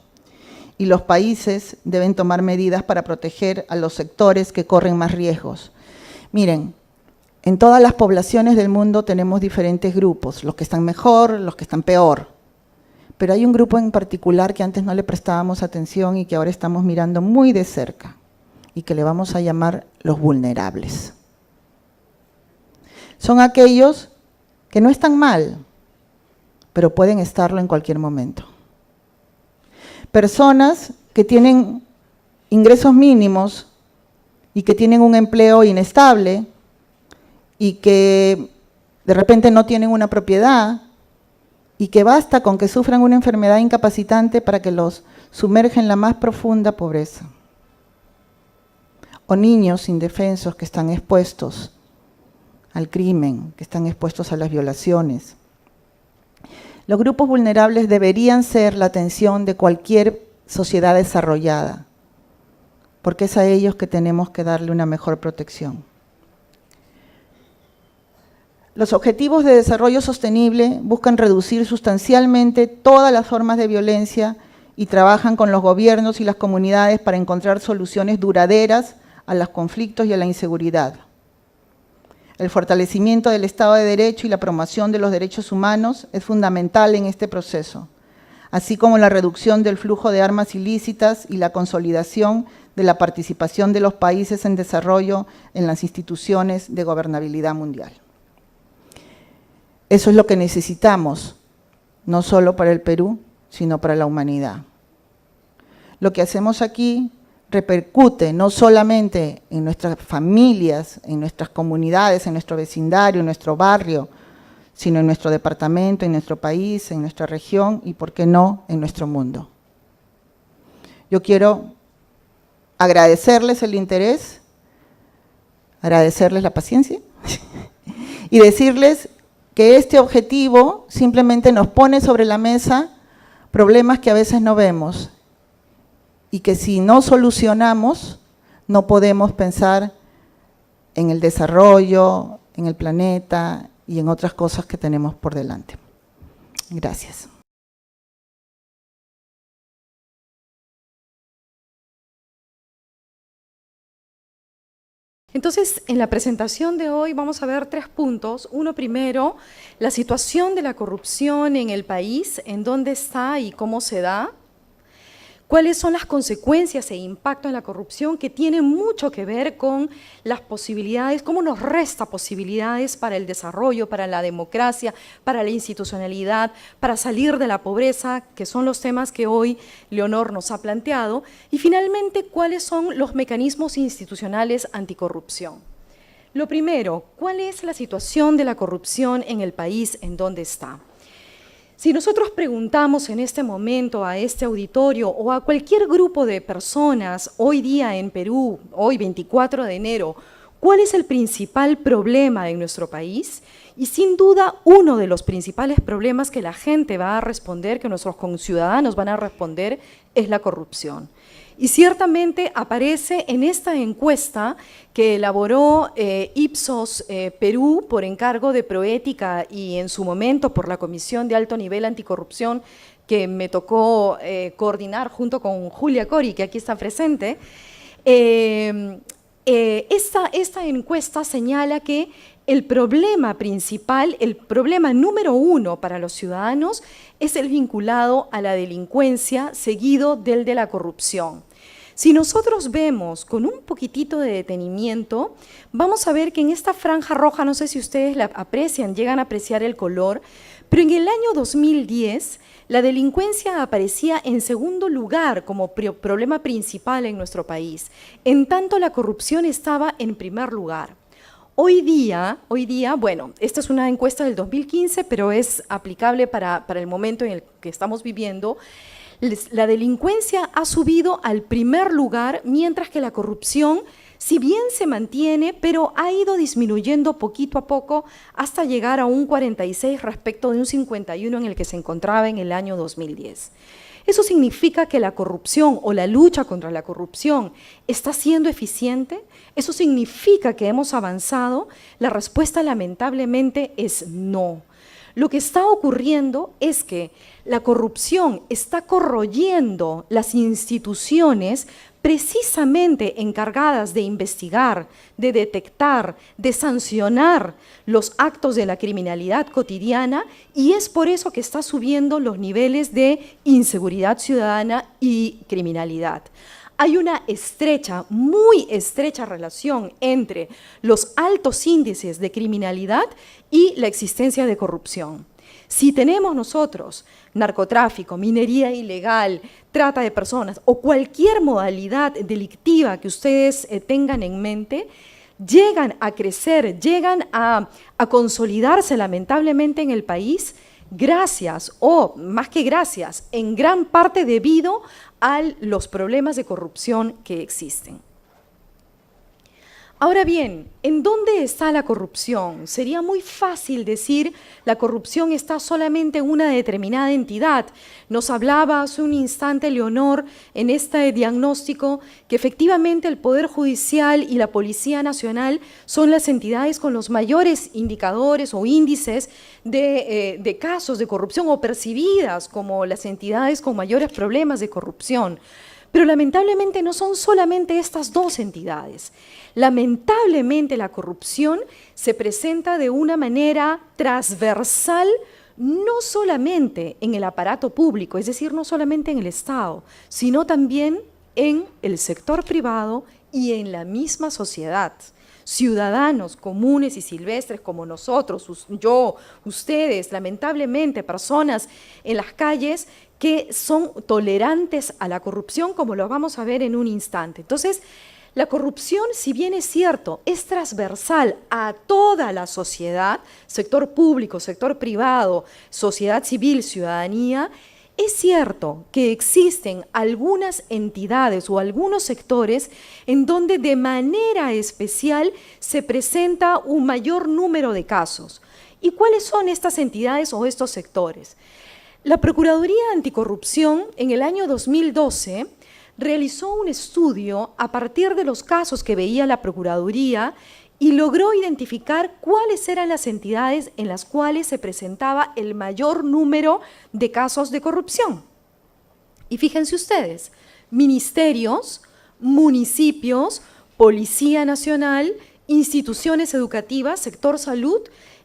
Y los países deben tomar medidas para proteger a los sectores que corren más riesgos. Miren, en todas las poblaciones del mundo tenemos diferentes grupos, los que están mejor, los que están peor. Pero hay un grupo en particular que antes no le prestábamos atención y que ahora estamos mirando muy de cerca y que le vamos a llamar los vulnerables. Son aquellos que no están mal, pero pueden estarlo en cualquier momento. Personas que tienen ingresos mínimos y que tienen un empleo inestable y que de repente no tienen una propiedad y que basta con que sufran una enfermedad incapacitante para que los sumerja en la más profunda pobreza. O niños indefensos que están expuestos al crimen, que están expuestos a las violaciones. Los grupos vulnerables deberían ser la atención de cualquier sociedad desarrollada, porque es a ellos que tenemos que darle una mejor protección. Los objetivos de desarrollo sostenible buscan reducir sustancialmente todas las formas de violencia y trabajan con los gobiernos y las comunidades para encontrar soluciones duraderas a los conflictos y a la inseguridad. El fortalecimiento del Estado de Derecho y la promoción de los derechos humanos es fundamental en este proceso, así como la reducción del flujo de armas ilícitas y la consolidación de la participación de los países en desarrollo en las instituciones de gobernabilidad mundial. Eso es lo que necesitamos, no solo para el Perú, sino para la humanidad. Lo que hacemos aquí repercute no solamente en nuestras familias, en nuestras comunidades, en nuestro vecindario, en nuestro barrio, sino en nuestro departamento, en nuestro país, en nuestra región y, por qué no, en nuestro mundo. Yo quiero agradecerles el interés, agradecerles la paciencia y decirles que este objetivo simplemente nos pone sobre la mesa problemas que a veces no vemos y que si no solucionamos no podemos pensar en el desarrollo, en el planeta y en otras cosas que tenemos por delante. Gracias. Entonces, en la presentación de hoy vamos a ver 3 puntos. Uno primero, la situación de la corrupción en el país, en dónde está y cómo se da. ¿Cuáles son las consecuencias e impacto en la corrupción que tiene mucho que ver con las posibilidades, cómo nos resta posibilidades para el desarrollo, para la democracia, para la institucionalidad, para salir de la pobreza, que son los temas que hoy Leonor nos ha planteado? Y finalmente, ¿cuáles son los mecanismos institucionales anticorrupción? Lo primero, ¿cuál es la situación de la corrupción en el país? ¿En dónde está? Si nosotros preguntamos en este momento a este auditorio o a cualquier grupo de personas hoy día en Perú, hoy 24 de enero, ¿cuál es el principal problema en nuestro país? Y sin duda uno de los principales problemas que la gente va a responder, que nuestros conciudadanos van a responder, es la corrupción. Y ciertamente aparece en esta encuesta que elaboró Ipsos Perú por encargo de Proética y en su momento por la Comisión de Alto Nivel Anticorrupción que me tocó coordinar junto con Julia Cori, que aquí está presente. Esta encuesta señala que el problema principal, el problema número 1 para los ciudadanos es el vinculado a la delincuencia, seguido del de la corrupción. Si nosotros vemos con un poquitito de detenimiento, vamos a ver que en esta franja roja, no sé si ustedes la aprecian, llegan a apreciar el color, pero en el año 2010 la delincuencia aparecía en segundo lugar como problema principal en nuestro país, en tanto la corrupción estaba en primer lugar. Hoy día, bueno, esta es una encuesta del 2015, pero es aplicable para el momento en el que estamos viviendo. La delincuencia ha subido al primer lugar, mientras que la corrupción, si bien se mantiene, pero ha ido disminuyendo poquito a poco hasta llegar a un 46 respecto de un 51 en el que se encontraba en el año 2010. ¿Eso significa que la corrupción o la lucha contra la corrupción está siendo eficiente? ¿Eso significa que hemos avanzado? La respuesta lamentablemente es no. Lo que está ocurriendo es que la corrupción está corroyendo las instituciones precisamente encargadas de investigar, de detectar, de sancionar los actos de la criminalidad cotidiana, y es por eso que está subiendo los niveles de inseguridad ciudadana y criminalidad. Hay una estrecha, muy estrecha relación entre los altos índices de criminalidad y la existencia de corrupción. Si tenemos nosotros narcotráfico, minería ilegal, trata de personas o cualquier modalidad delictiva que ustedes tengan en mente, llegan a crecer, llegan a consolidarse lamentablemente en el país gracias, o más que gracias, en gran parte debido a los problemas de corrupción que existen. Ahora bien, ¿en dónde está la corrupción? Sería muy fácil decir la corrupción está solamente en una determinada entidad. Nos hablaba hace un instante Leonor en este diagnóstico que efectivamente el Poder Judicial y la Policía Nacional son las entidades con los mayores indicadores o índices de casos de corrupción o percibidas como las entidades con mayores problemas de corrupción. Pero lamentablemente no son solamente estas dos entidades. Lamentablemente la corrupción se presenta de una manera transversal, no solamente en el aparato público, es decir, no solamente en el Estado, sino también en el sector privado y en la misma sociedad. ciudadanos comunes y silvestres como nosotros, yo, ustedes, lamentablemente, personas en las calles que son tolerantes a la corrupción, como lo vamos a ver en un instante. Entonces, la corrupción, si bien es cierto, es transversal a toda la sociedad, sector público, sector privado, sociedad civil, ciudadanía, es cierto que existen algunas entidades o algunos sectores en donde de manera especial se presenta un mayor número de casos. ¿Y cuáles son estas entidades o estos sectores? La Procuraduría Anticorrupción en el año 2012 realizó un estudio a partir de los casos que veía la Procuraduría y logró identificar cuáles eran las entidades en las cuales se presentaba el mayor número de casos de corrupción. Y fíjense ustedes, ministerios, municipios, Policía Nacional, instituciones educativas, sector salud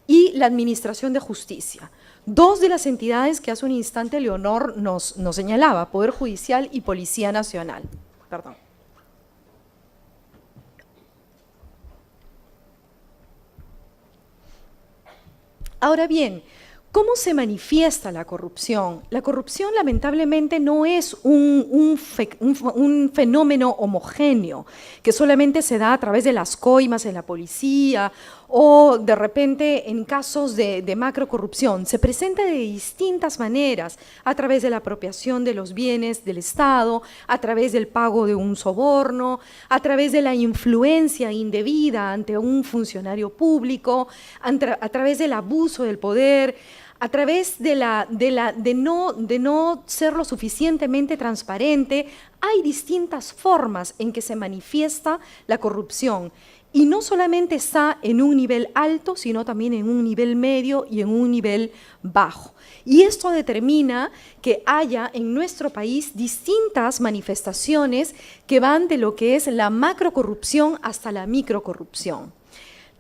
y la Administración de Justicia. Dos de las entidades que hace un instante Leonor nos señalaba, Poder Judicial y Policía Nacional. Perdón. Ahora bien, ¿cómo se manifiesta la corrupción? La corrupción lamentablemente no es un fenómeno homogéneo que solamente se da a través de las coimas en la policía o de repente en casos de macrocorrupción. Se presenta de distintas maneras, a través de la apropiación de los bienes del Estado, a través del pago de un soborno, a través de la influencia indebida ante un funcionario público, a través del abuso del poder, a través de no ser lo suficientemente transparente. Hay distintas formas en que se manifiesta la corrupción. Y no solamente está en un nivel alto, sino también en un nivel medio y en un nivel bajo. Y esto determina que haya en nuestro país distintas manifestaciones que van de lo que es la macrocorrupción hasta la microcorrupción.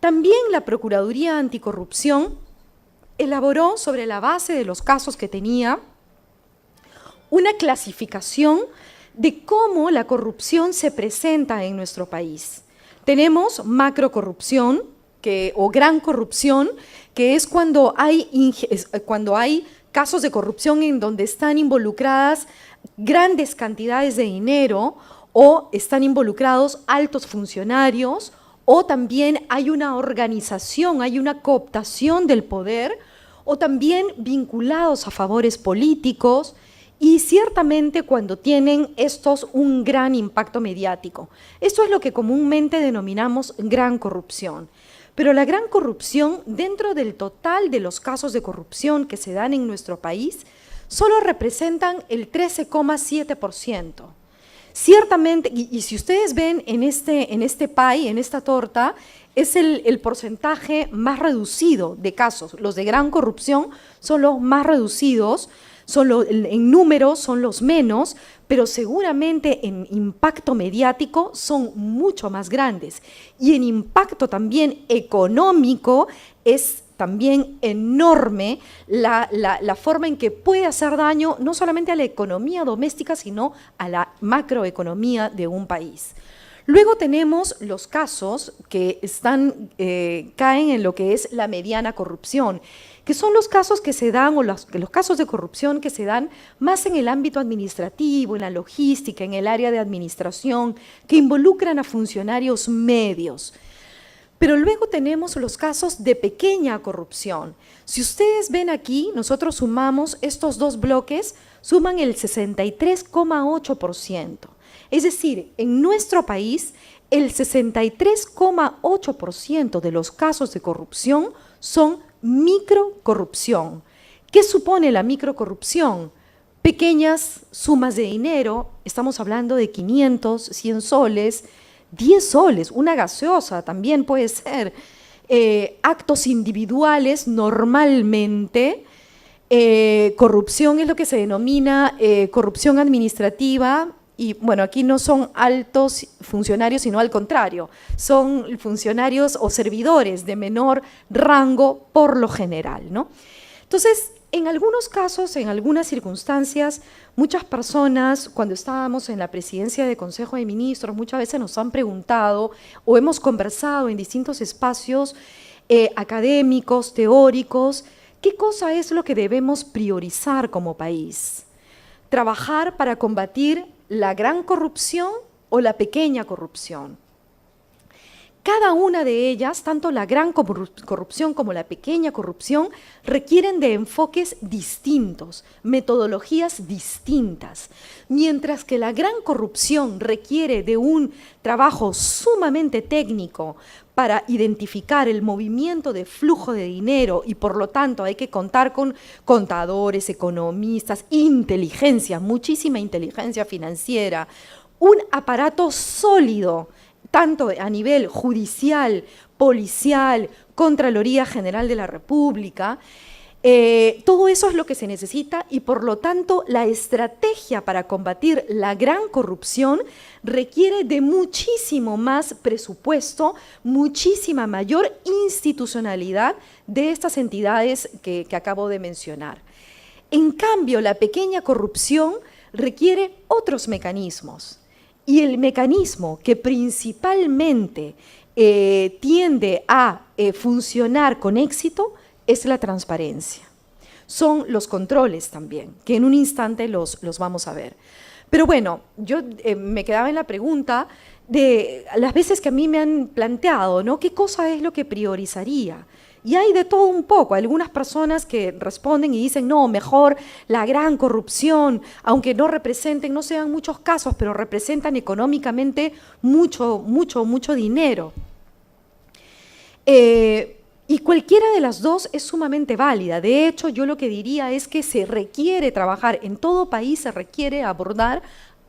También la Procuraduría Anticorrupción elaboró, sobre la base de los casos que tenía, una clasificación de cómo la corrupción se presenta en nuestro país. Tenemos macrocorrupción o gran corrupción, que es cuando hay casos de corrupción en donde están involucradas grandes cantidades de dinero o están involucrados altos funcionarios, o también hay una organización, hay una cooptación del poder, o también vinculados a favores políticos, y ciertamente cuando tienen estos un gran impacto mediático. Esto es lo que comúnmente denominamos gran corrupción. Pero la gran corrupción, dentro del total de los casos de corrupción que se dan en nuestro país, solo representan el 13,7%. Ciertamente, y si ustedes ven en este pie, en esta torta, es el porcentaje más reducido de casos. Los de gran corrupción son los más reducidos, en números son los menos, pero seguramente en impacto mediático son mucho más grandes. Y en impacto también económico es también enorme la forma en que puede hacer daño no solamente a la economía doméstica, sino a la macroeconomía de un país. Luego tenemos los casos que caen en lo que es la mediana corrupción, que son los casos que se dan, o los casos de corrupción que se dan más en el ámbito administrativo, en la logística, en el área de administración, que involucran a funcionarios medios. Pero luego tenemos los casos de pequeña corrupción. Si ustedes ven aquí, nosotros sumamos estos dos bloques, suman el 63,8%. Es decir, en nuestro país, el 63,8% de los casos de corrupción son microcorrupción. ¿Qué supone la microcorrupción? Pequeñas sumas de dinero, estamos hablando de 500, 100 soles, 10 soles, una gaseosa también puede ser, actos individuales normalmente. Corrupción es lo que se denomina corrupción administrativa. Y bueno, aquí no son altos funcionarios, sino al contrario, son funcionarios o servidores de menor rango por lo general, ¿no? Entonces, En algunos casos, en algunas circunstancias, muchas personas, cuando estábamos en la presidencia del Consejo de Ministros, muchas veces nos han preguntado o hemos conversado en distintos espacios académicos, teóricos, ¿qué cosa es lo que debemos priorizar como país? ¿Trabajar para combatir la gran corrupción o la pequeña corrupción? Cada una de ellas, tanto la gran corrupción como la pequeña corrupción, requieren de enfoques distintos, metodologías distintas. Mientras que la gran corrupción requiere de un trabajo sumamente técnico para identificar el movimiento de flujo de dinero y por lo tanto hay que contar con contadores, economistas, inteligencia, muchísima inteligencia financiera, un aparato sólido, tanto a nivel judicial, policial, Contraloría General de la República, todo eso es lo que se necesita y por lo tanto la estrategia para combatir la gran corrupción requiere de muchísimo más presupuesto, muchísima mayor institucionalidad de estas entidades que acabo de mencionar. En cambio, la pequeña corrupción requiere otros mecanismos. Y el mecanismo que principalmente tiende a funcionar con éxito es la transparencia. Son los controles también, que en un instante los vamos a ver. Pero bueno, yo me quedaba en la pregunta de las veces que a mí me han planteado, ¿no? ¿Qué cosa es lo que priorizaría? Y hay de todo un poco, algunas personas que responden y dicen, no, mejor la gran corrupción, aunque no representen, no sean muchos casos, pero representan económicamente mucho dinero. Y cualquiera de las dos es sumamente válida. De hecho, yo lo que diría es que se requiere trabajar, en todo país se requiere abordar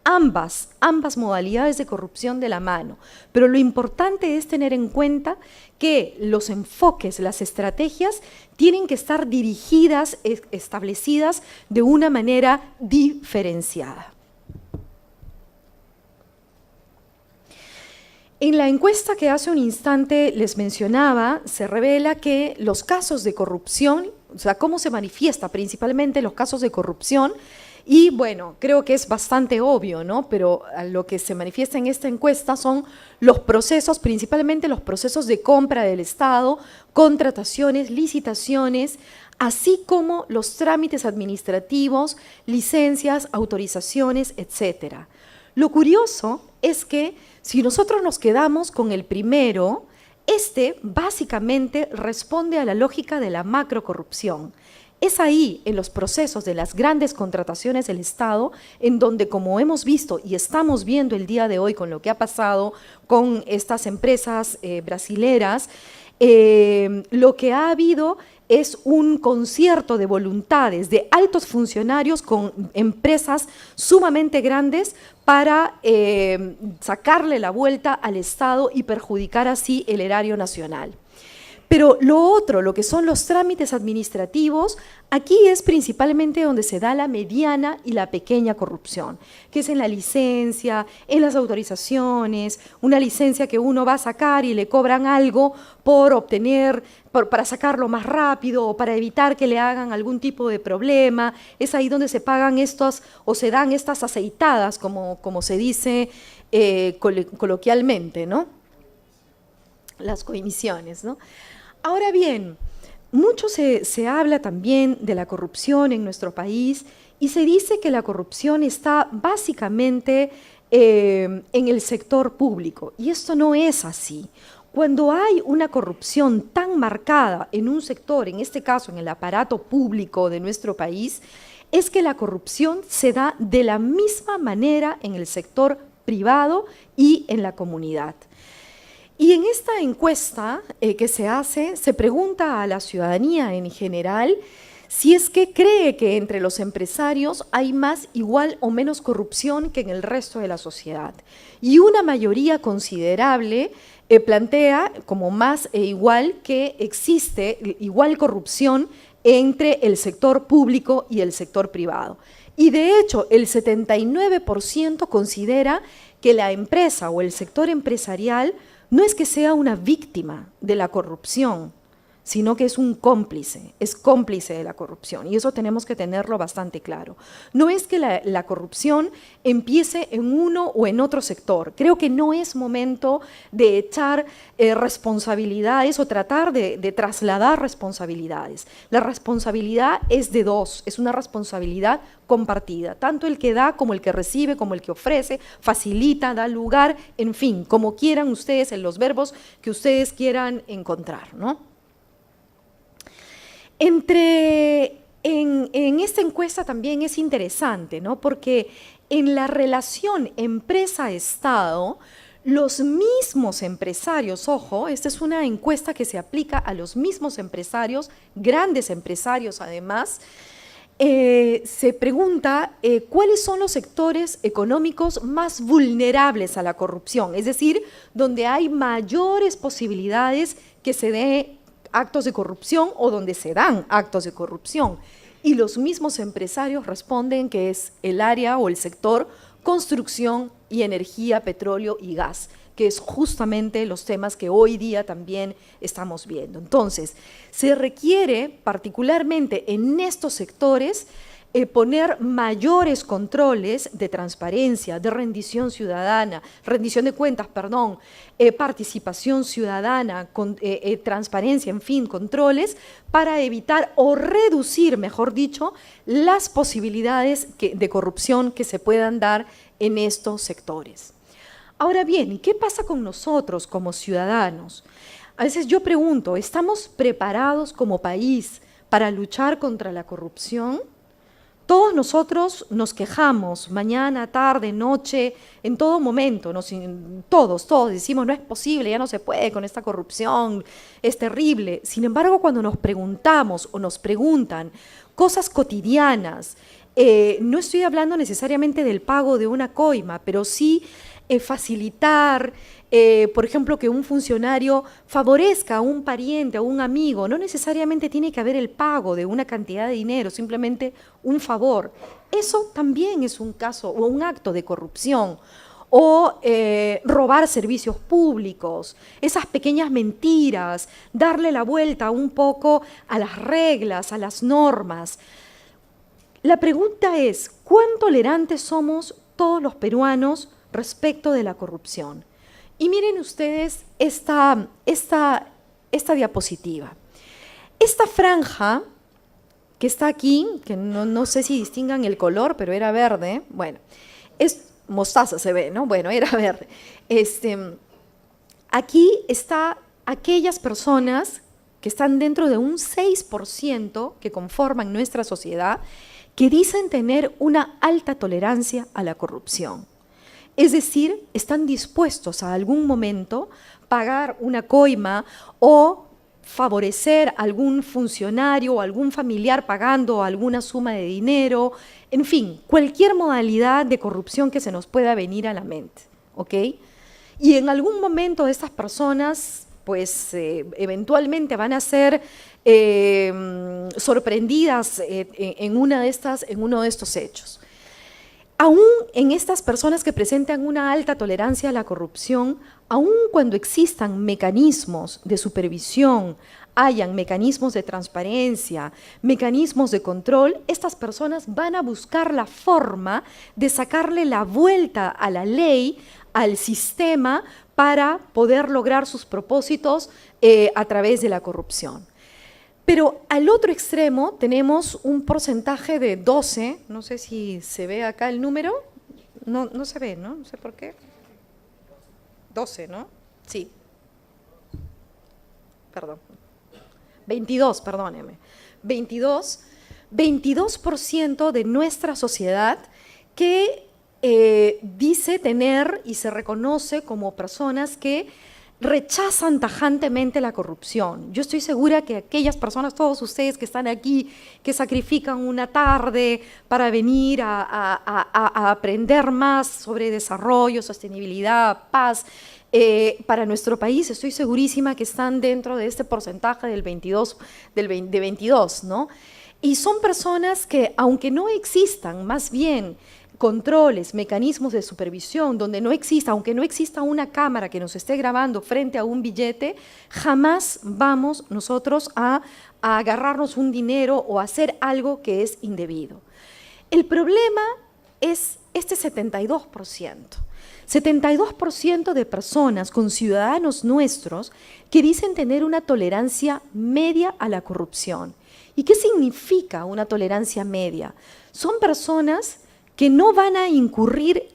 ambas modalidades de corrupción de la mano, pero lo importante es tener en cuenta que los enfoques, las estrategias tienen que estar dirigidas, establecidas de una manera diferenciada. En la encuesta que hace un instante les mencionaba, se revela que los casos de corrupción, o sea, cómo se manifiesta principalmente los casos de corrupción. Y bueno, creo que es bastante obvio, ¿no? Pero lo que se manifiesta en esta encuesta son los procesos, principalmente los procesos de compra del Estado, contrataciones, licitaciones, así como los trámites administrativos, licencias, autorizaciones, etcétera. Lo curioso es que si nosotros nos quedamos con el primero, este básicamente responde a la lógica de la macrocorrupción. Es ahí, en los procesos de las grandes contrataciones del Estado, en donde, como hemos visto y estamos viendo el día de hoy con lo que ha pasado con estas empresas brasileras, lo que ha habido es un concierto de voluntades de altos funcionarios con empresas sumamente grandes para sacarle la vuelta al Estado y perjudicar así el erario nacional. Pero lo otro, lo que son los trámites administrativos, aquí es principalmente donde se da la mediana y la pequeña corrupción, que es en la licencia, en las autorizaciones, una licencia que uno va a sacar y le cobran algo por obtener, para sacarlo más rápido o para evitar que le hagan algún tipo de problema. Es ahí donde se pagan estos o se dan estas aceitadas, como se dice coloquialmente, ¿no? Las coimisiones, ¿no? Ahora bien, mucho se habla también de la corrupción en nuestro país y se dice que la corrupción está básicamente en el sector público, y esto no es así. Cuando hay una corrupción tan marcada en un sector, en este caso en el aparato público de nuestro país, es que la corrupción se da de la misma manera en el sector privado y en la comunidad. Y en esta encuesta que se hace, se pregunta a la ciudadanía en general si es que cree que entre los empresarios hay más, igual o menos corrupción que en el resto de la sociedad. Y una mayoría considerable plantea como más e igual que existe igual corrupción entre el sector público y el sector privado. Y de hecho, el 79% considera que la empresa o el sector empresarial no es que sea una víctima de la corrupción, sino que es un cómplice, es cómplice de la corrupción, y eso tenemos que tenerlo bastante claro. No es que la corrupción empiece en uno o en otro sector. Creo que no es momento de echar responsabilidades o tratar de trasladar responsabilidades. La responsabilidad es de dos, es una responsabilidad compartida, tanto el que da como el que recibe, como el que ofrece, facilita, da lugar, en fin, como quieran ustedes, en los verbos que ustedes quieran encontrar, ¿no? En esta encuesta también es interesante, ¿no? Porque en la relación empresa-estado, los mismos empresarios, ojo, esta es una encuesta que se aplica a los mismos empresarios, grandes empresarios además, se pregunta cuáles son los sectores económicos más vulnerables a la corrupción, es decir, donde hay mayores posibilidades que se dé actos de corrupción o donde se dan actos de corrupción. Y los mismos empresarios responden que es el área o el sector construcción y energía, petróleo y gas, que es justamente los temas que hoy día también estamos viendo. Entonces, se requiere particularmente en estos sectores poner mayores controles de transparencia, de rendición de cuentas, perdón, participación ciudadana, transparencia, en fin, controles, para evitar o reducir, mejor dicho, las posibilidades de corrupción que se puedan dar en estos sectores. Ahora bien, ¿qué pasa con nosotros como ciudadanos? A veces yo pregunto, ¿estamos preparados como país para luchar contra la corrupción? Todos nosotros nos quejamos, mañana, tarde, noche, en todo momento, todos decimos, no es posible, ya no se puede con esta corrupción, es terrible. Sin embargo, cuando nos preguntamos o nos preguntan cosas cotidianas, no estoy hablando necesariamente del pago de una coima, pero sí facilitar, por ejemplo, que un funcionario favorezca a un pariente, a un amigo, no necesariamente tiene que haber el pago de una cantidad de dinero, simplemente un favor. Eso también es un caso o un acto de corrupción. O robar servicios públicos, esas pequeñas mentiras, darle la vuelta un poco a las reglas, a las normas. La pregunta es, ¿cuán tolerantes somos todos los peruanos respecto de la corrupción? Y miren ustedes esta diapositiva. Esta franja que está aquí, que no sé si distingan el color, pero era verde, bueno, es mostaza se ve, ¿no? Bueno, era verde. Aquí está aquellas personas que están dentro de un 6% que conforman nuestra sociedad, que dicen tener una alta tolerancia a la corrupción. Es decir, están dispuestos a algún momento pagar una coima o favorecer a algún funcionario o algún familiar pagando alguna suma de dinero, en fin, cualquier modalidad de corrupción que se nos pueda venir a la mente, ¿ok? Y en algún momento estas personas, pues, eventualmente van a ser sorprendidas en uno de estos hechos. Aún en estas personas que presentan una alta tolerancia a la corrupción, aún cuando existan mecanismos de supervisión, hayan mecanismos de transparencia, mecanismos de control, estas personas van a buscar la forma de sacarle la vuelta a la ley, al sistema, para poder lograr sus propósitos a través de la corrupción. Pero al otro extremo tenemos un porcentaje de 12, no sé si se ve acá el número, no se ve, ¿no? No sé por qué. 12, ¿no? Sí. Perdón. 22, perdóneme. 22% de nuestra sociedad que dice tener y se reconoce como personas que rechazan tajantemente la corrupción. Yo estoy segura que aquellas personas, todos ustedes que están aquí, que sacrifican una tarde para venir a aprender más sobre desarrollo, sostenibilidad, paz, para nuestro país, estoy segurísima que están dentro de este porcentaje del 22, de 22, ¿no? Y son personas que, aunque no existan, más bien, controles, mecanismos de supervisión, donde no exista, aunque no exista una cámara que nos esté grabando frente a un billete, jamás vamos nosotros a agarrarnos un dinero o a hacer algo que es indebido. El problema es este 72%. 72% de personas, con ciudadanos nuestros, que dicen tener una tolerancia media a la corrupción. ¿Y qué significa una tolerancia media? Son personas que no van a incurrir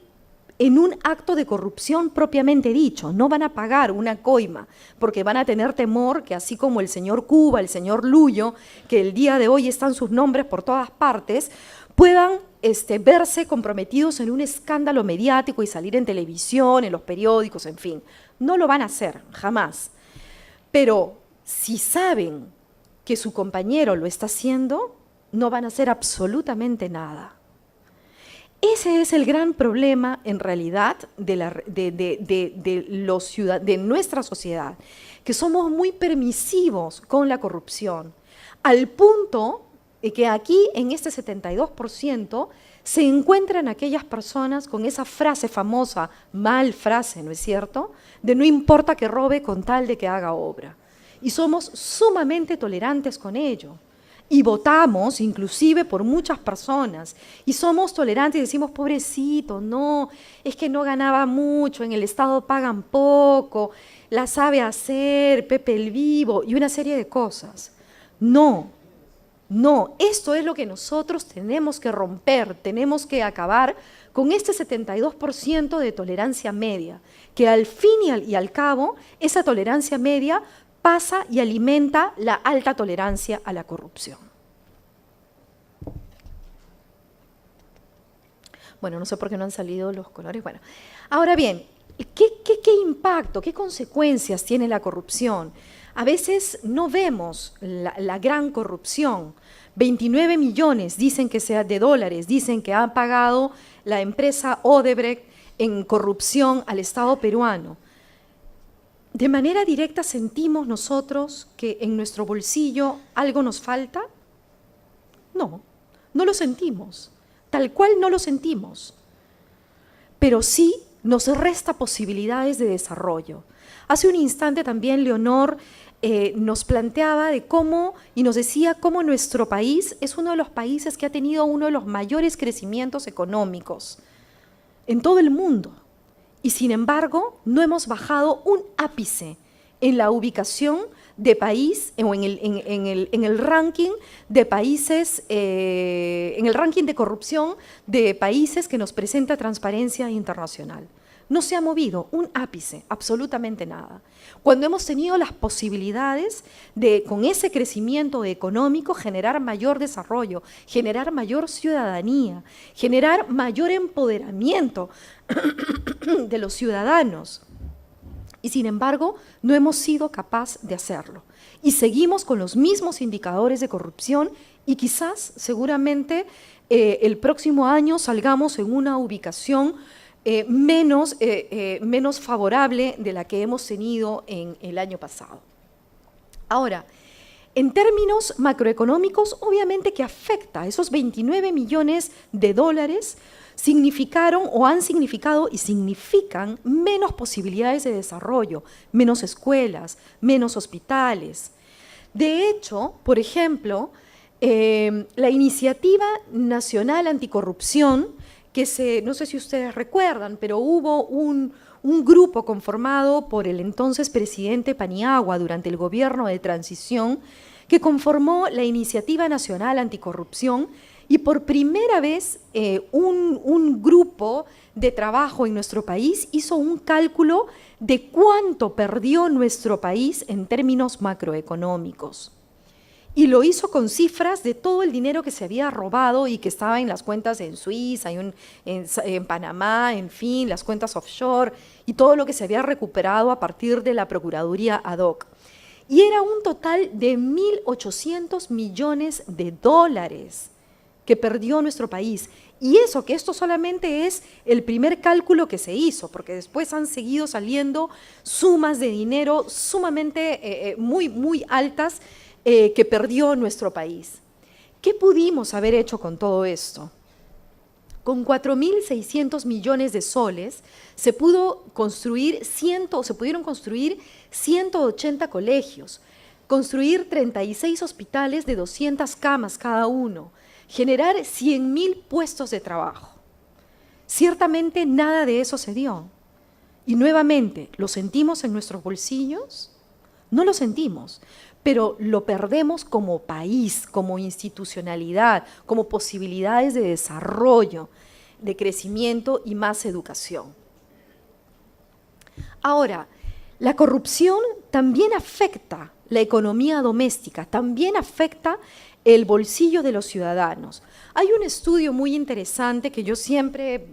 en un acto de corrupción propiamente dicho, no van a pagar una coima, porque van a tener temor que así como el señor Cuba, el señor Luyo, que el día de hoy están sus nombres por todas partes, puedan verse comprometidos en un escándalo mediático y salir en televisión, en los periódicos, en fin. No lo van a hacer, jamás. Pero si saben que su compañero lo está haciendo, no van a hacer absolutamente nada. Ese es el gran problema, en realidad, de nuestra sociedad, que somos muy permisivos con la corrupción, al punto de que aquí, en este 72%, se encuentran aquellas personas con esa frase famosa, mal frase, ¿no es cierto?, de no importa que robe con tal de que haga obra. Y somos sumamente tolerantes con ello. Y votamos inclusive por muchas personas y somos tolerantes y decimos, pobrecito, no, es que no ganaba mucho, en el Estado pagan poco, la sabe hacer, Pepe el Vivo y una serie de cosas. No, esto es lo que nosotros tenemos que romper, tenemos que acabar con este 72% de tolerancia media, que al fin y al cabo esa tolerancia media pasa y alimenta la alta tolerancia a la corrupción. Bueno, no sé por qué no han salido los colores. Bueno, ahora bien, ¿qué impacto, qué consecuencias tiene la corrupción? A veces no vemos la gran corrupción. 29 millones dicen que sea de dólares, dicen que ha pagado la empresa Odebrecht en corrupción al Estado peruano. ¿De manera directa sentimos nosotros que en nuestro bolsillo algo nos falta? No, no lo sentimos, tal cual no lo sentimos, pero sí nos resta posibilidades de desarrollo. Hace un instante también Leonor nos planteaba de cómo, y nos decía cómo nuestro país es uno de los países que ha tenido uno de los mayores crecimientos económicos en todo el mundo. Y sin embargo, no hemos bajado un ápice en la ubicación de país o en el ranking de países, en el ranking de corrupción de países que nos presenta Transparencia Internacional. No se ha movido un ápice, absolutamente nada. Cuando hemos tenido las posibilidades de, con ese crecimiento económico, generar mayor desarrollo, generar mayor ciudadanía, generar mayor empoderamiento de los ciudadanos. Y sin embargo, no hemos sido capaces de hacerlo. Y seguimos con los mismos indicadores de corrupción y quizás, seguramente, el próximo año salgamos en una ubicación menos favorable de la que hemos tenido en el año pasado. Ahora, en términos macroeconómicos, obviamente que afecta. Esos 29 millones de dólares significaron o han significado y significan menos posibilidades de desarrollo, menos escuelas, menos hospitales. De hecho, por ejemplo, la Iniciativa Nacional Anticorrupción, que no sé si ustedes recuerdan, pero hubo un grupo conformado por el entonces presidente Paniagua durante el gobierno de transición, que conformó la Iniciativa Nacional Anticorrupción, y por primera vez un grupo de trabajo en nuestro país hizo un cálculo de cuánto perdió nuestro país en términos macroeconómicos. Y lo hizo con cifras de todo el dinero que se había robado y que estaba en las cuentas en Suiza, en Panamá, en fin, las cuentas offshore y todo lo que se había recuperado a partir de la Procuraduría ad hoc. Y era un total de 1.800 millones de dólares que perdió nuestro país. Y eso, que esto solamente es el primer cálculo que se hizo, porque después han seguido saliendo sumas de dinero sumamente muy altas que perdió nuestro país. ¿Qué pudimos haber hecho con todo esto? con 4.600 millones de soles se pudieron construir 180 colegios, construir 36 hospitales de 200 camas cada uno, generar 100.000 puestos de trabajo. Ciertamente nada de eso se dio. Y nuevamente, ¿lo sentimos en nuestros bolsillos? No lo sentimos, pero lo perdemos como país, como institucionalidad, como posibilidades de desarrollo, de crecimiento y más educación. Ahora, la corrupción también afecta la economía doméstica, también afecta el bolsillo de los ciudadanos. Hay un estudio muy interesante que yo siempre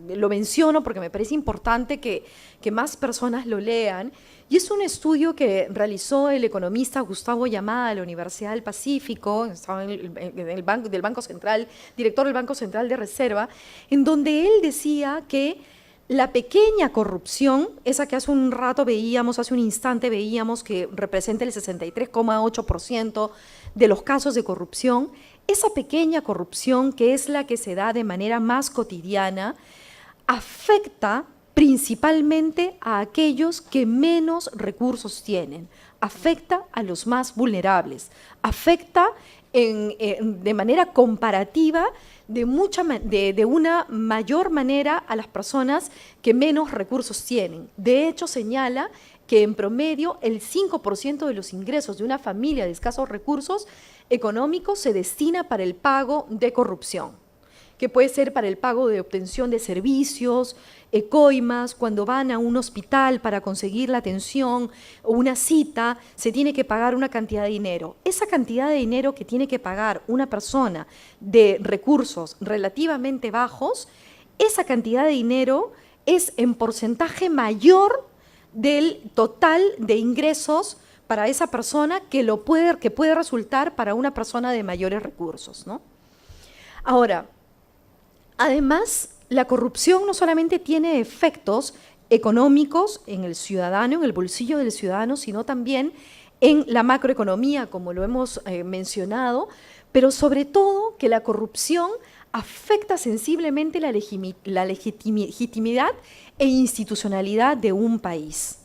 lo menciono porque me parece importante que más personas lo lean, y es un estudio que realizó el economista Gustavo Yamada de la Universidad del Pacífico, estaba del Banco Central, director del Banco Central de Reserva, en donde él decía que la pequeña corrupción, esa que hace un instante veíamos que representa el 63,8% de los casos de corrupción, esa pequeña corrupción, que es la que se da de manera más cotidiana, afecta principalmente a aquellos que menos recursos tienen, afecta a los más vulnerables, afecta de manera comparativa de una mayor manera a las personas que menos recursos tienen. De hecho, señala que en promedio el 5% de los ingresos de una familia de escasos recursos económicos se destina para el pago de corrupción, que puede ser para el pago de obtención de servicios, coimas, cuando van a un hospital para conseguir la atención o una cita, se tiene que pagar una cantidad de dinero. Esa cantidad de dinero que tiene que pagar una persona de recursos relativamente bajos, esa cantidad de dinero es en porcentaje mayor del total de ingresos para esa persona que puede resultar para una persona de mayores recursos, ¿no? Ahora, además, la corrupción no solamente tiene efectos económicos en el ciudadano, en el bolsillo del ciudadano, sino también en la macroeconomía, como lo hemos mencionado, pero sobre todo que la corrupción afecta sensiblemente la legitimidad e institucionalidad de un país.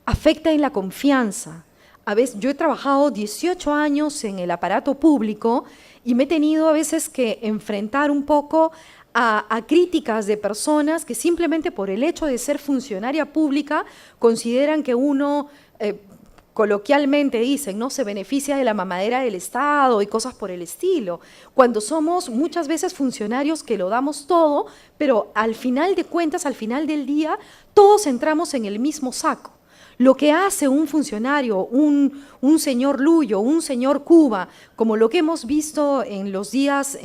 Afecta en la confianza. A veces, yo he trabajado 18 años en el aparato público y me he tenido a veces que enfrentar un poco a críticas de personas que simplemente por el hecho de ser funcionaria pública consideran que uno, coloquialmente dicen, ¿no?, se beneficia de la mamadera del Estado y cosas por el estilo, cuando somos muchas veces funcionarios que lo damos todo, pero al final de cuentas, al final del día, todos entramos en el mismo saco. Lo que hace un funcionario, un señor Luyo, un señor Cuba, como lo que hemos visto en los días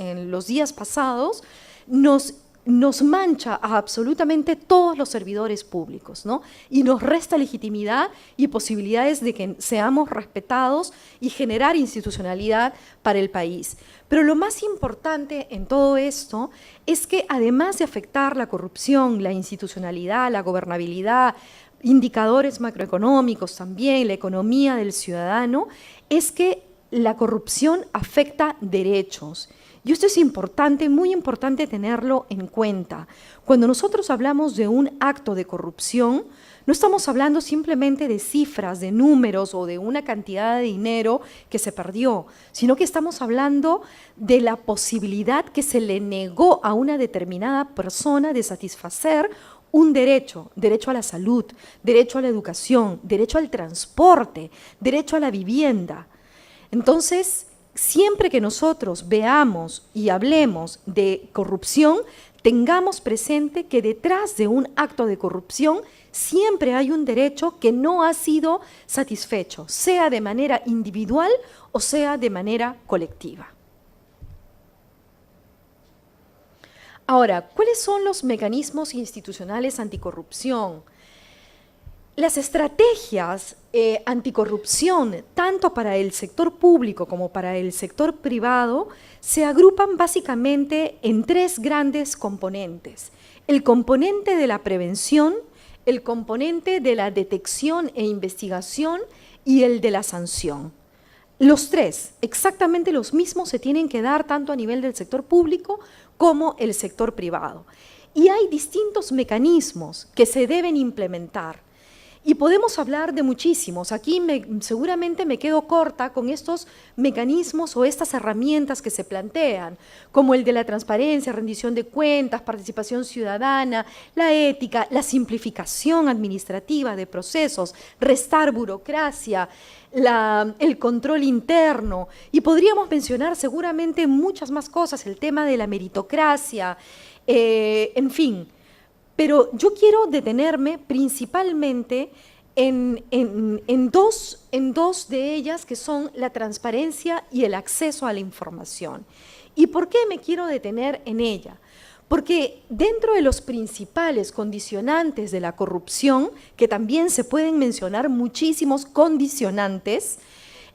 pasados, nos mancha a absolutamente todos los servidores públicos, ¿no? Y nos resta legitimidad y posibilidades de que seamos respetados y generar institucionalidad para el país. Pero lo más importante en todo esto es que además de afectar la corrupción, la institucionalidad, la gobernabilidad, indicadores macroeconómicos también, la economía del ciudadano, es que la corrupción afecta derechos. Y esto es importante, muy importante tenerlo en cuenta. Cuando nosotros hablamos de un acto de corrupción, no estamos hablando simplemente de cifras, de números o de una cantidad de dinero que se perdió, sino que estamos hablando de la posibilidad que se le negó a una determinada persona de satisfacer un derecho a la salud, derecho a la educación, derecho al transporte, derecho a la vivienda. Entonces, siempre que nosotros veamos y hablemos de corrupción, tengamos presente que detrás de un acto de corrupción siempre hay un derecho que no ha sido satisfecho, sea de manera individual o sea de manera colectiva. Ahora, ¿cuáles son los mecanismos institucionales anticorrupción? Las estrategias anticorrupción, tanto para el sector público como para el sector privado, se agrupan básicamente en tres grandes componentes. El componente de la prevención, el componente de la detección e investigación y el de la sanción. Los tres, exactamente los mismos, se tienen que dar tanto a nivel del sector público como el sector privado. Y hay distintos mecanismos que se deben implementar. Y podemos hablar de muchísimos. Aquí seguramente me quedo corta con estos mecanismos o estas herramientas que se plantean, como el de la transparencia, rendición de cuentas, participación ciudadana, la ética, la simplificación administrativa de procesos, restar burocracia, el control interno. Y podríamos mencionar seguramente muchas más cosas, el tema de la meritocracia, en fin. Pero yo quiero detenerme principalmente en dos de ellas, que son la transparencia y el acceso a la información. ¿Y por qué me quiero detener en ella? Porque dentro de los principales condicionantes de la corrupción, que también se pueden mencionar muchísimos condicionantes,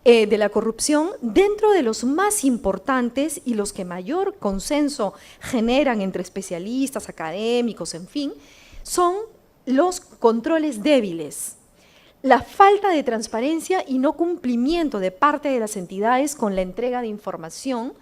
de la corrupción, dentro de los más importantes y los que mayor consenso generan entre especialistas, académicos, en fin, son los controles débiles, la falta de transparencia y no cumplimiento de parte de las entidades con la entrega de información,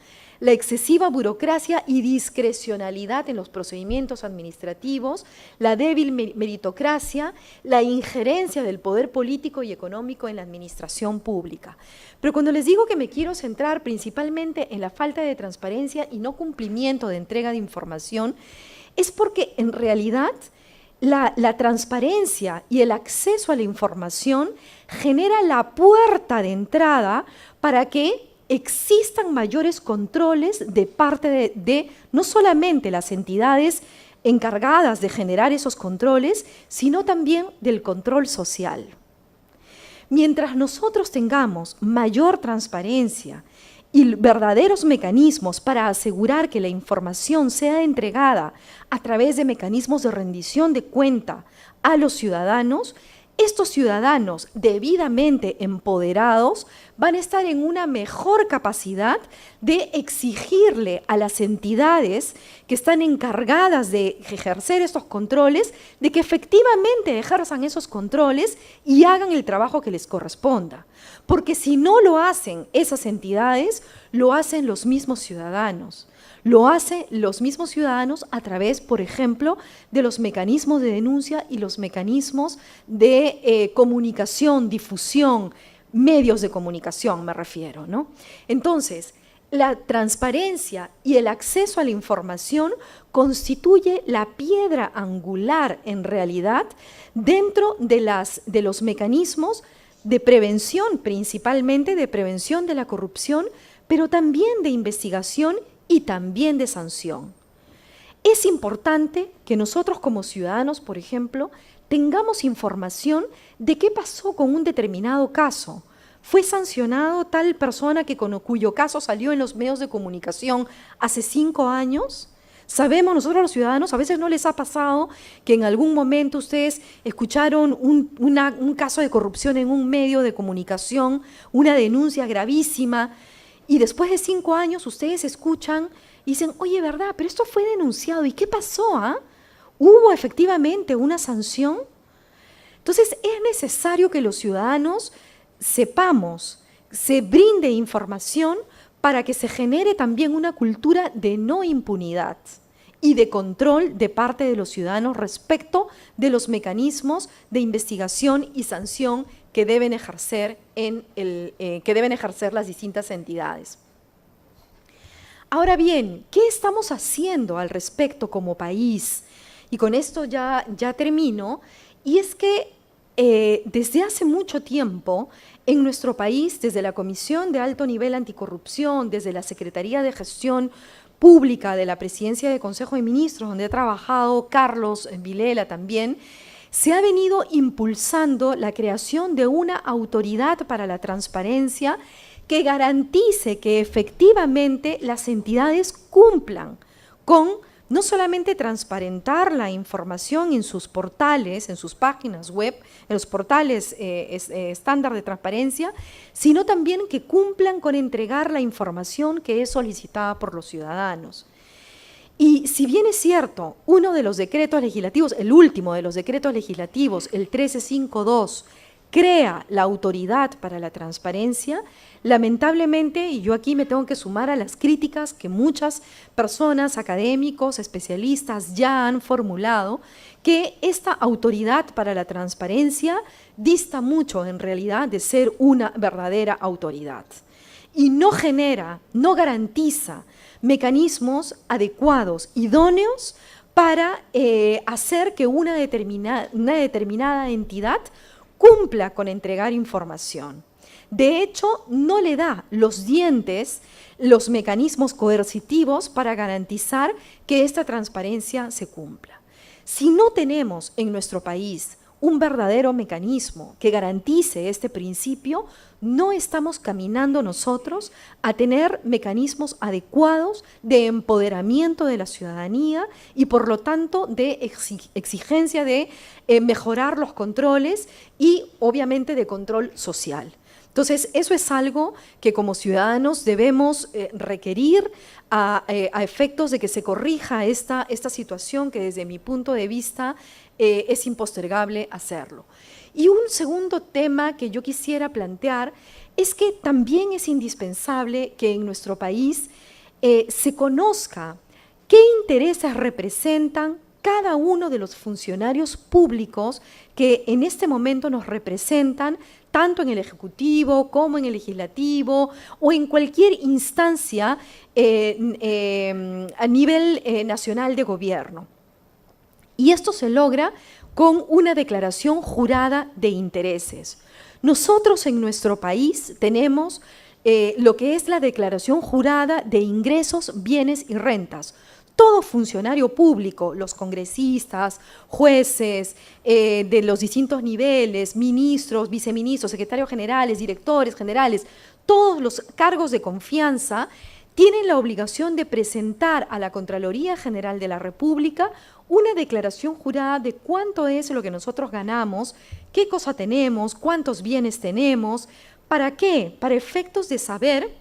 la excesiva burocracia y discrecionalidad en los procedimientos administrativos, la débil meritocracia, la injerencia del poder político y económico en la administración pública. Pero cuando les digo que me quiero centrar principalmente en la falta de transparencia y no cumplimiento de entrega de información, es porque en realidad la transparencia y el acceso a la información genera la puerta de entrada para que existan mayores controles de parte de no solamente las entidades encargadas de generar esos controles, sino también del control social. Mientras nosotros tengamos mayor transparencia y verdaderos mecanismos para asegurar que la información sea entregada a través de mecanismos de rendición de cuenta a los ciudadanos, estos ciudadanos debidamente empoderados van a estar en una mejor capacidad de exigirle a las entidades que están encargadas de ejercer estos controles, de que efectivamente ejerzan esos controles y hagan el trabajo que les corresponda. Porque si no lo hacen esas entidades, lo hacen los mismos ciudadanos. Lo hacen los mismos ciudadanos a través, por ejemplo, de los mecanismos de denuncia y los mecanismos de comunicación, difusión, medios de comunicación me refiero, ¿no? Entonces, la transparencia y el acceso a la información constituye la piedra angular en realidad dentro de los mecanismos de prevención, principalmente de prevención de la corrupción, pero también de investigación y también de sanción. Es importante que nosotros como ciudadanos, por ejemplo, tengamos información de qué pasó con un determinado caso. ¿Fue sancionado tal persona cuyo caso salió en los medios de comunicación hace 5 años? Sabemos nosotros los ciudadanos, a veces no les ha pasado que en algún momento ustedes escucharon un caso de corrupción en un medio de comunicación, una denuncia gravísima, y después de 5 años ustedes escuchan y dicen, oye, ¿verdad? Pero esto fue denunciado, ¿y qué pasó? ¿Ah? ¿Hubo efectivamente una sanción? Entonces es necesario que los ciudadanos sepamos, se brinde información para que se genere también una cultura de no impunidad y de control de parte de los ciudadanos respecto de los mecanismos de investigación y sanción que deben ejercer, las distintas entidades. Ahora bien, ¿qué estamos haciendo al respecto como país? Y con esto ya termino, y es que desde hace mucho tiempo en nuestro país, desde la Comisión de Alto Nivel Anticorrupción, desde la Secretaría de Gestión Pública de la Presidencia del Consejo de Ministros, donde ha trabajado Carlos Vilela también, se ha venido impulsando la creación de una autoridad para la transparencia que garantice que efectivamente las entidades cumplan con no solamente transparentar la información en sus portales, en sus páginas web, en los portales estándar de transparencia, sino también que cumplan con entregar la información que es solicitada por los ciudadanos. Y si bien es cierto, uno de los decretos legislativos, el último de los decretos legislativos, el 1352, crea la Autoridad para la Transparencia, lamentablemente, y yo aquí me tengo que sumar a las críticas que muchas personas, académicos, especialistas ya han formulado, que esta Autoridad para la Transparencia dista mucho en realidad de ser una verdadera autoridad y no genera, no garantiza mecanismos adecuados, idóneos para hacer que una determinada entidad cumpla con entregar información. De hecho, no le da los dientes, los mecanismos coercitivos para garantizar que esta transparencia se cumpla. Si no tenemos en nuestro país un verdadero mecanismo que garantice este principio, no estamos caminando nosotros a tener mecanismos adecuados de empoderamiento de la ciudadanía y por lo tanto de exigencia de mejorar los controles y obviamente de control social. Entonces, eso es algo que como ciudadanos debemos requerir a efectos de que se corrija esta situación que desde mi punto de vista es impostergable hacerlo. Y un segundo tema que yo quisiera plantear es que también es indispensable que en nuestro país se conozca qué intereses representan cada uno de los funcionarios públicos que en este momento nos representan tanto en el Ejecutivo como en el Legislativo o en cualquier instancia a nivel nacional de gobierno. Y esto se logra con una declaración jurada de intereses. Nosotros en nuestro país tenemos lo que es la declaración jurada de ingresos, bienes y rentas. Todo funcionario público, los congresistas, jueces de los distintos niveles, ministros, viceministros, secretarios generales, directores generales, todos los cargos de confianza tienen la obligación de presentar a la Contraloría General de la República una declaración jurada de cuánto es lo que nosotros ganamos, qué cosa tenemos, cuántos bienes tenemos, ¿para qué? Para efectos de saber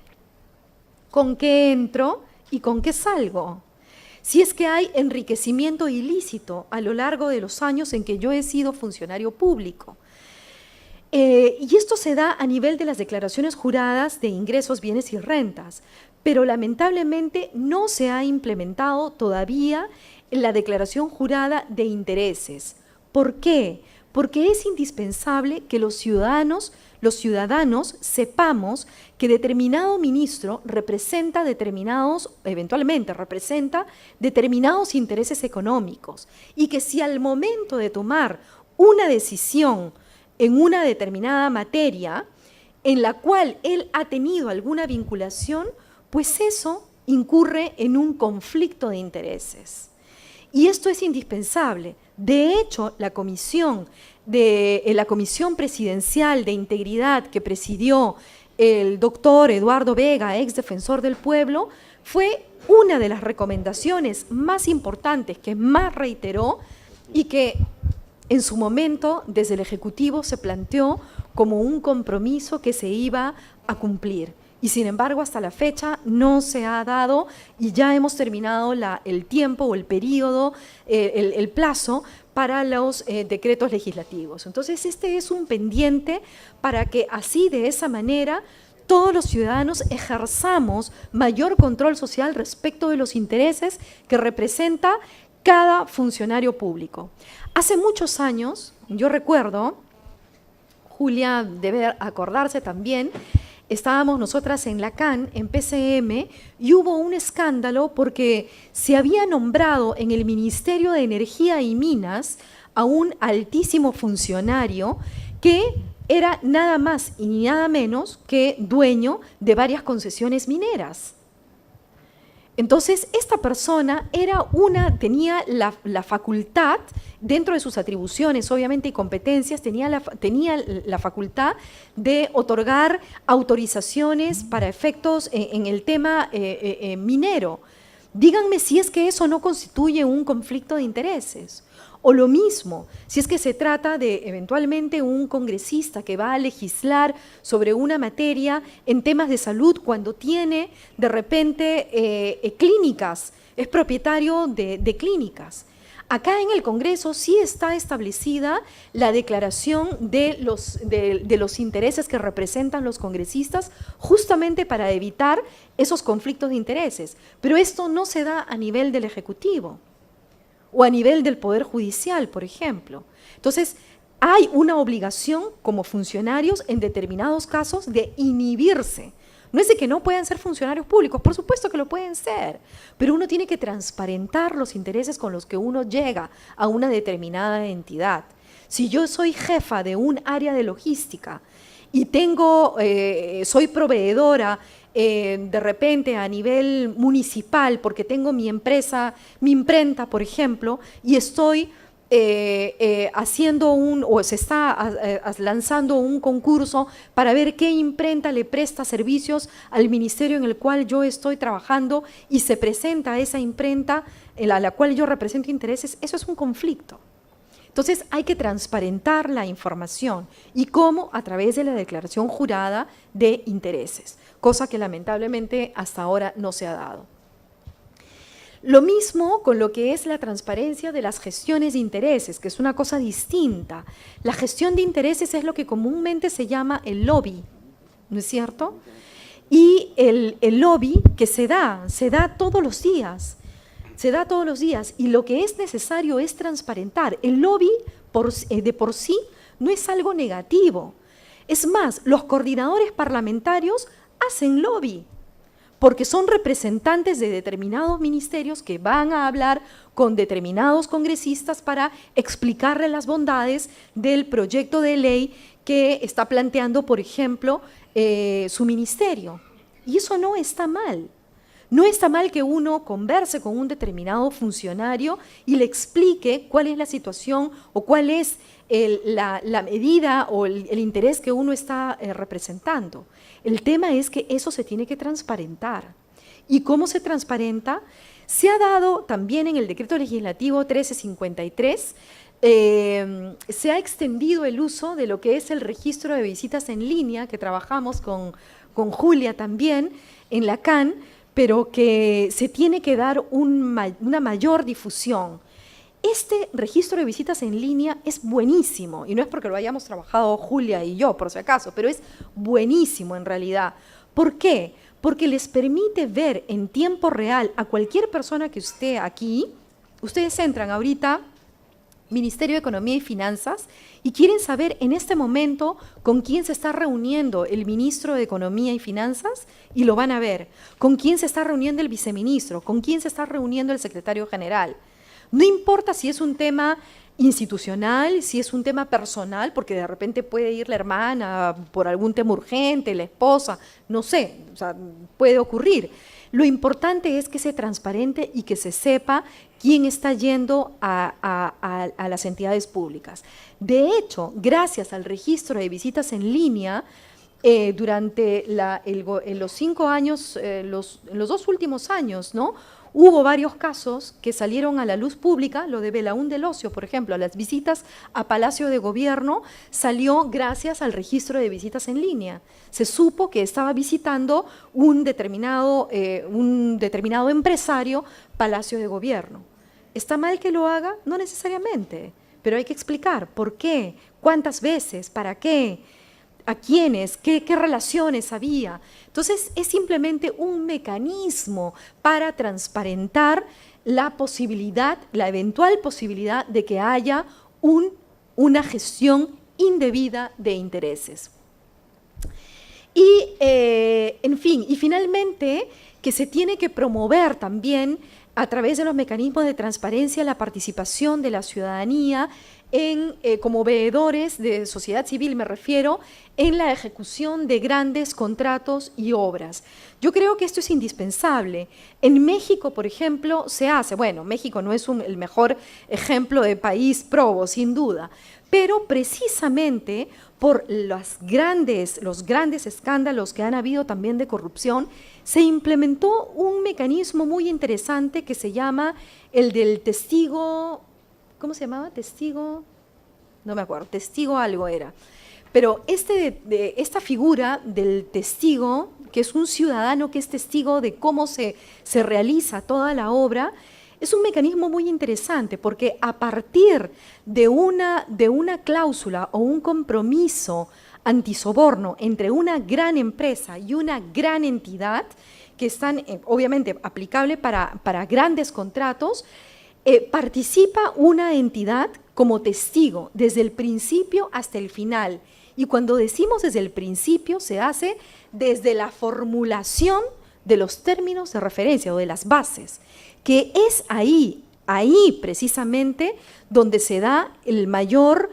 con qué entro y con qué salgo. Si es que hay enriquecimiento ilícito a lo largo de los años en que yo he sido funcionario público. Y esto se da a nivel de las declaraciones juradas de ingresos, bienes y rentas, pero lamentablemente no se ha implementado todavía la declaración jurada de intereses. ¿Por qué? Porque es indispensable que los ciudadanos sepamos que determinado ministro representa eventualmente representa determinados intereses económicos y que si al momento de tomar una decisión en una determinada materia en la cual él ha tenido alguna vinculación, pues eso incurre en un conflicto de intereses. Y esto es indispensable. De hecho, la comisión presidencial de integridad que presidió el doctor Eduardo Vega, ex defensor del pueblo, fue una de las recomendaciones más importantes que más reiteró y que en su momento desde el Ejecutivo se planteó como un compromiso que se iba a cumplir. Y sin embargo, hasta la fecha no se ha dado y ya hemos terminado el tiempo o el periodo, el plazo para los decretos legislativos. Entonces, este es un pendiente para que así, de esa manera, todos los ciudadanos ejerzamos mayor control social respecto de los intereses que representa cada funcionario público. Hace muchos años, yo recuerdo, Julia debe acordarse también, estábamos nosotras en la CAN, en PCM, y hubo un escándalo porque se había nombrado en el Ministerio de Energía y Minas a un altísimo funcionario que era nada más y nada menos que dueño de varias concesiones mineras. Entonces, esta persona tenía la facultad, dentro de sus atribuciones, obviamente, y competencias, tenía la facultad de otorgar autorizaciones para efectos en el tema minero. Díganme si es que eso no constituye un conflicto de intereses. O lo mismo, si es que se trata de eventualmente un congresista que va a legislar sobre una materia en temas de salud cuando tiene de repente clínicas, es propietario de clínicas. Acá en el Congreso sí está establecida la declaración de los intereses que representan los congresistas, justamente para evitar esos conflictos de intereses. Pero esto no se da a nivel del Ejecutivo o a nivel del Poder Judicial, por ejemplo. Entonces, hay una obligación como funcionarios en determinados casos de inhibirse. No es de que no puedan ser funcionarios públicos, por supuesto que lo pueden ser, pero uno tiene que transparentar los intereses con los que uno llega a una determinada entidad. Si yo soy jefa de un área de logística y soy proveedora de repente a nivel municipal porque tengo mi empresa, mi imprenta, por ejemplo, y estoy se está lanzando un concurso para ver qué imprenta le presta servicios al ministerio en el cual yo estoy trabajando y se presenta esa imprenta a la cual yo represento intereses, eso es un conflicto. Entonces hay que transparentar la información y cómo a través de la declaración jurada de intereses, cosa que lamentablemente hasta ahora no se ha dado. Lo mismo con lo que es la transparencia de las gestiones de intereses, que es una cosa distinta. La gestión de intereses es lo que comúnmente se llama el lobby, ¿no es cierto? Y el lobby que se da todos los días, y lo que es necesario es transparentar. El lobby de por sí no es algo negativo. Es más, los coordinadores parlamentarios hacen lobby, porque son representantes de determinados ministerios que van a hablar con determinados congresistas para explicarle las bondades del proyecto de ley que está planteando, por ejemplo, su ministerio. Y eso no está mal. No está mal que uno converse con un determinado funcionario y le explique cuál es la situación o cuál es la medida o el interés que uno está representando. El tema es que eso se tiene que transparentar. ¿Y cómo se transparenta? Se ha dado también en el Decreto Legislativo 1353, se ha extendido el uso de lo que es el registro de visitas en línea, que trabajamos con Julia también en la CAN, pero que se tiene que dar una mayor difusión. Este registro de visitas en línea es buenísimo, y no es porque lo hayamos trabajado Julia y yo, por si acaso, pero es buenísimo en realidad. ¿Por qué? Porque les permite ver en tiempo real a cualquier persona que esté aquí. Ustedes entran ahorita, Ministerio de Economía y Finanzas, y quieren saber en este momento con quién se está reuniendo el ministro de Economía y Finanzas, y lo van a ver. Con quién se está reuniendo el viceministro, con quién se está reuniendo el secretario general. No importa si es un tema institucional, si es un tema personal, porque de repente puede ir la hermana por algún tema urgente, la esposa, no sé, o sea, puede ocurrir. Lo importante es que se transparente y que se sepa quién está yendo a las entidades públicas. De hecho, gracias al registro de visitas en línea, durante los 5 años, en los 2 últimos años, ¿no?, hubo varios casos que salieron a la luz pública. Lo de Belaún del Ocio, por ejemplo, las visitas a Palacio de Gobierno salió gracias al registro de visitas en línea. Se supo que estaba visitando un determinado empresario Palacio de Gobierno. ¿Está mal que lo haga? No necesariamente, pero hay que explicar por qué, cuántas veces, para qué, a quiénes, qué relaciones había. Entonces, es simplemente un mecanismo para transparentar la eventual posibilidad de que haya una gestión indebida de intereses. Y, en fin, y finalmente, que se tiene que promover también a través de los mecanismos de transparencia la participación de la ciudadanía como veedores de sociedad civil, me refiero, en la ejecución de grandes contratos y obras. Yo creo que esto es indispensable. En México, por ejemplo, se hace, bueno, México no es el mejor ejemplo de país probo, sin duda, pero precisamente por los grandes escándalos que han habido también de corrupción, se implementó un mecanismo muy interesante que se llama el del testigo. ¿Cómo se llamaba? Testigo, no me acuerdo, testigo algo era. Pero esta figura del testigo, que es un ciudadano que es testigo de cómo se realiza toda la obra, Es un mecanismo muy interesante porque a partir de una cláusula o un compromiso antisoborno entre una gran empresa y una gran entidad, que están obviamente aplicables para grandes contratos, participa una entidad como testigo desde el principio hasta el final. Y cuando decimos desde el principio, se hace desde la formulación de los términos de referencia o de las bases, que es ahí precisamente donde se da el mayor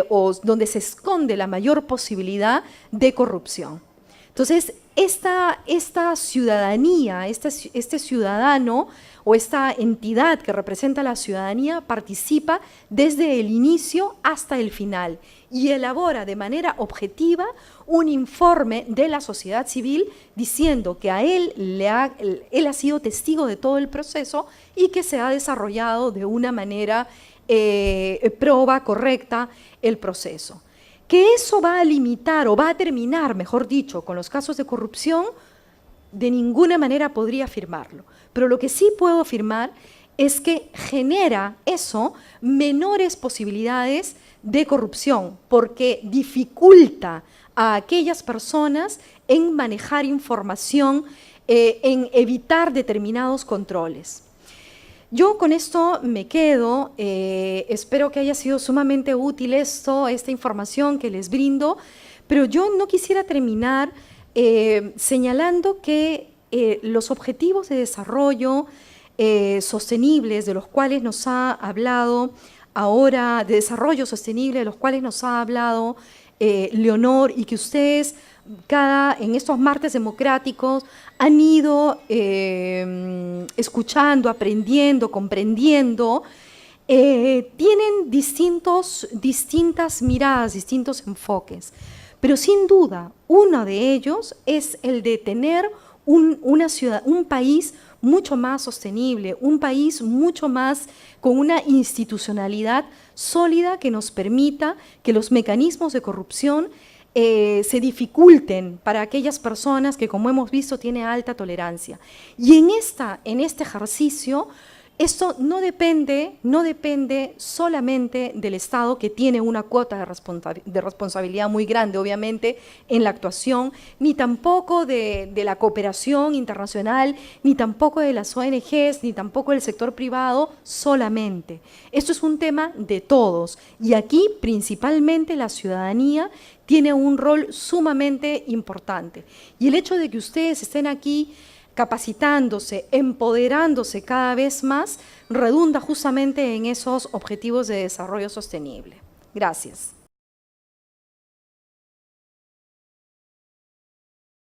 o donde se esconde la mayor posibilidad de corrupción. Entonces, esta ciudadanía, este ciudadano o esta entidad que representa a la ciudadanía participa desde el inicio hasta el final y elabora de manera objetiva un informe de la sociedad civil diciendo que a él ha sido testigo de todo el proceso y que se ha desarrollado de una manera proba, correcta, el proceso. Que eso va a limitar o va a terminar, mejor dicho, con los casos de corrupción, de ninguna manera podría afirmarlo. Pero lo que sí puedo afirmar es que genera eso menores posibilidades de corrupción, porque dificulta a aquellas personas en manejar información, en evitar determinados controles. Yo con esto me quedo, espero que haya sido sumamente útil esta información que les brindo, pero yo no quisiera terminar señalando que los objetivos de desarrollo sostenibles de los cuales nos ha hablado ahora, de desarrollo sostenible de los cuales nos ha hablado Leonor, y que ustedes en estos martes democráticos han ido escuchando, aprendiendo, comprendiendo, tienen distintas miradas, distintos enfoques. Pero sin duda, uno de ellos es el de tener un país mucho más sostenible, un país mucho más con una institucionalidad sólida que nos permita que los mecanismos de corrupción se dificulten para aquellas personas que, como hemos visto, tienen alta tolerancia. Y en este ejercicio, esto no depende solamente del Estado, que tiene una cuota de responsabilidad muy grande, obviamente, en la actuación, ni tampoco de la cooperación internacional, ni tampoco de las ONGs, ni tampoco del sector privado solamente. Esto es un tema de todos, y aquí principalmente la ciudadanía tiene un rol sumamente importante. Y el hecho de que ustedes estén aquí capacitándose, empoderándose cada vez más, redunda justamente en esos objetivos de desarrollo sostenible. Gracias.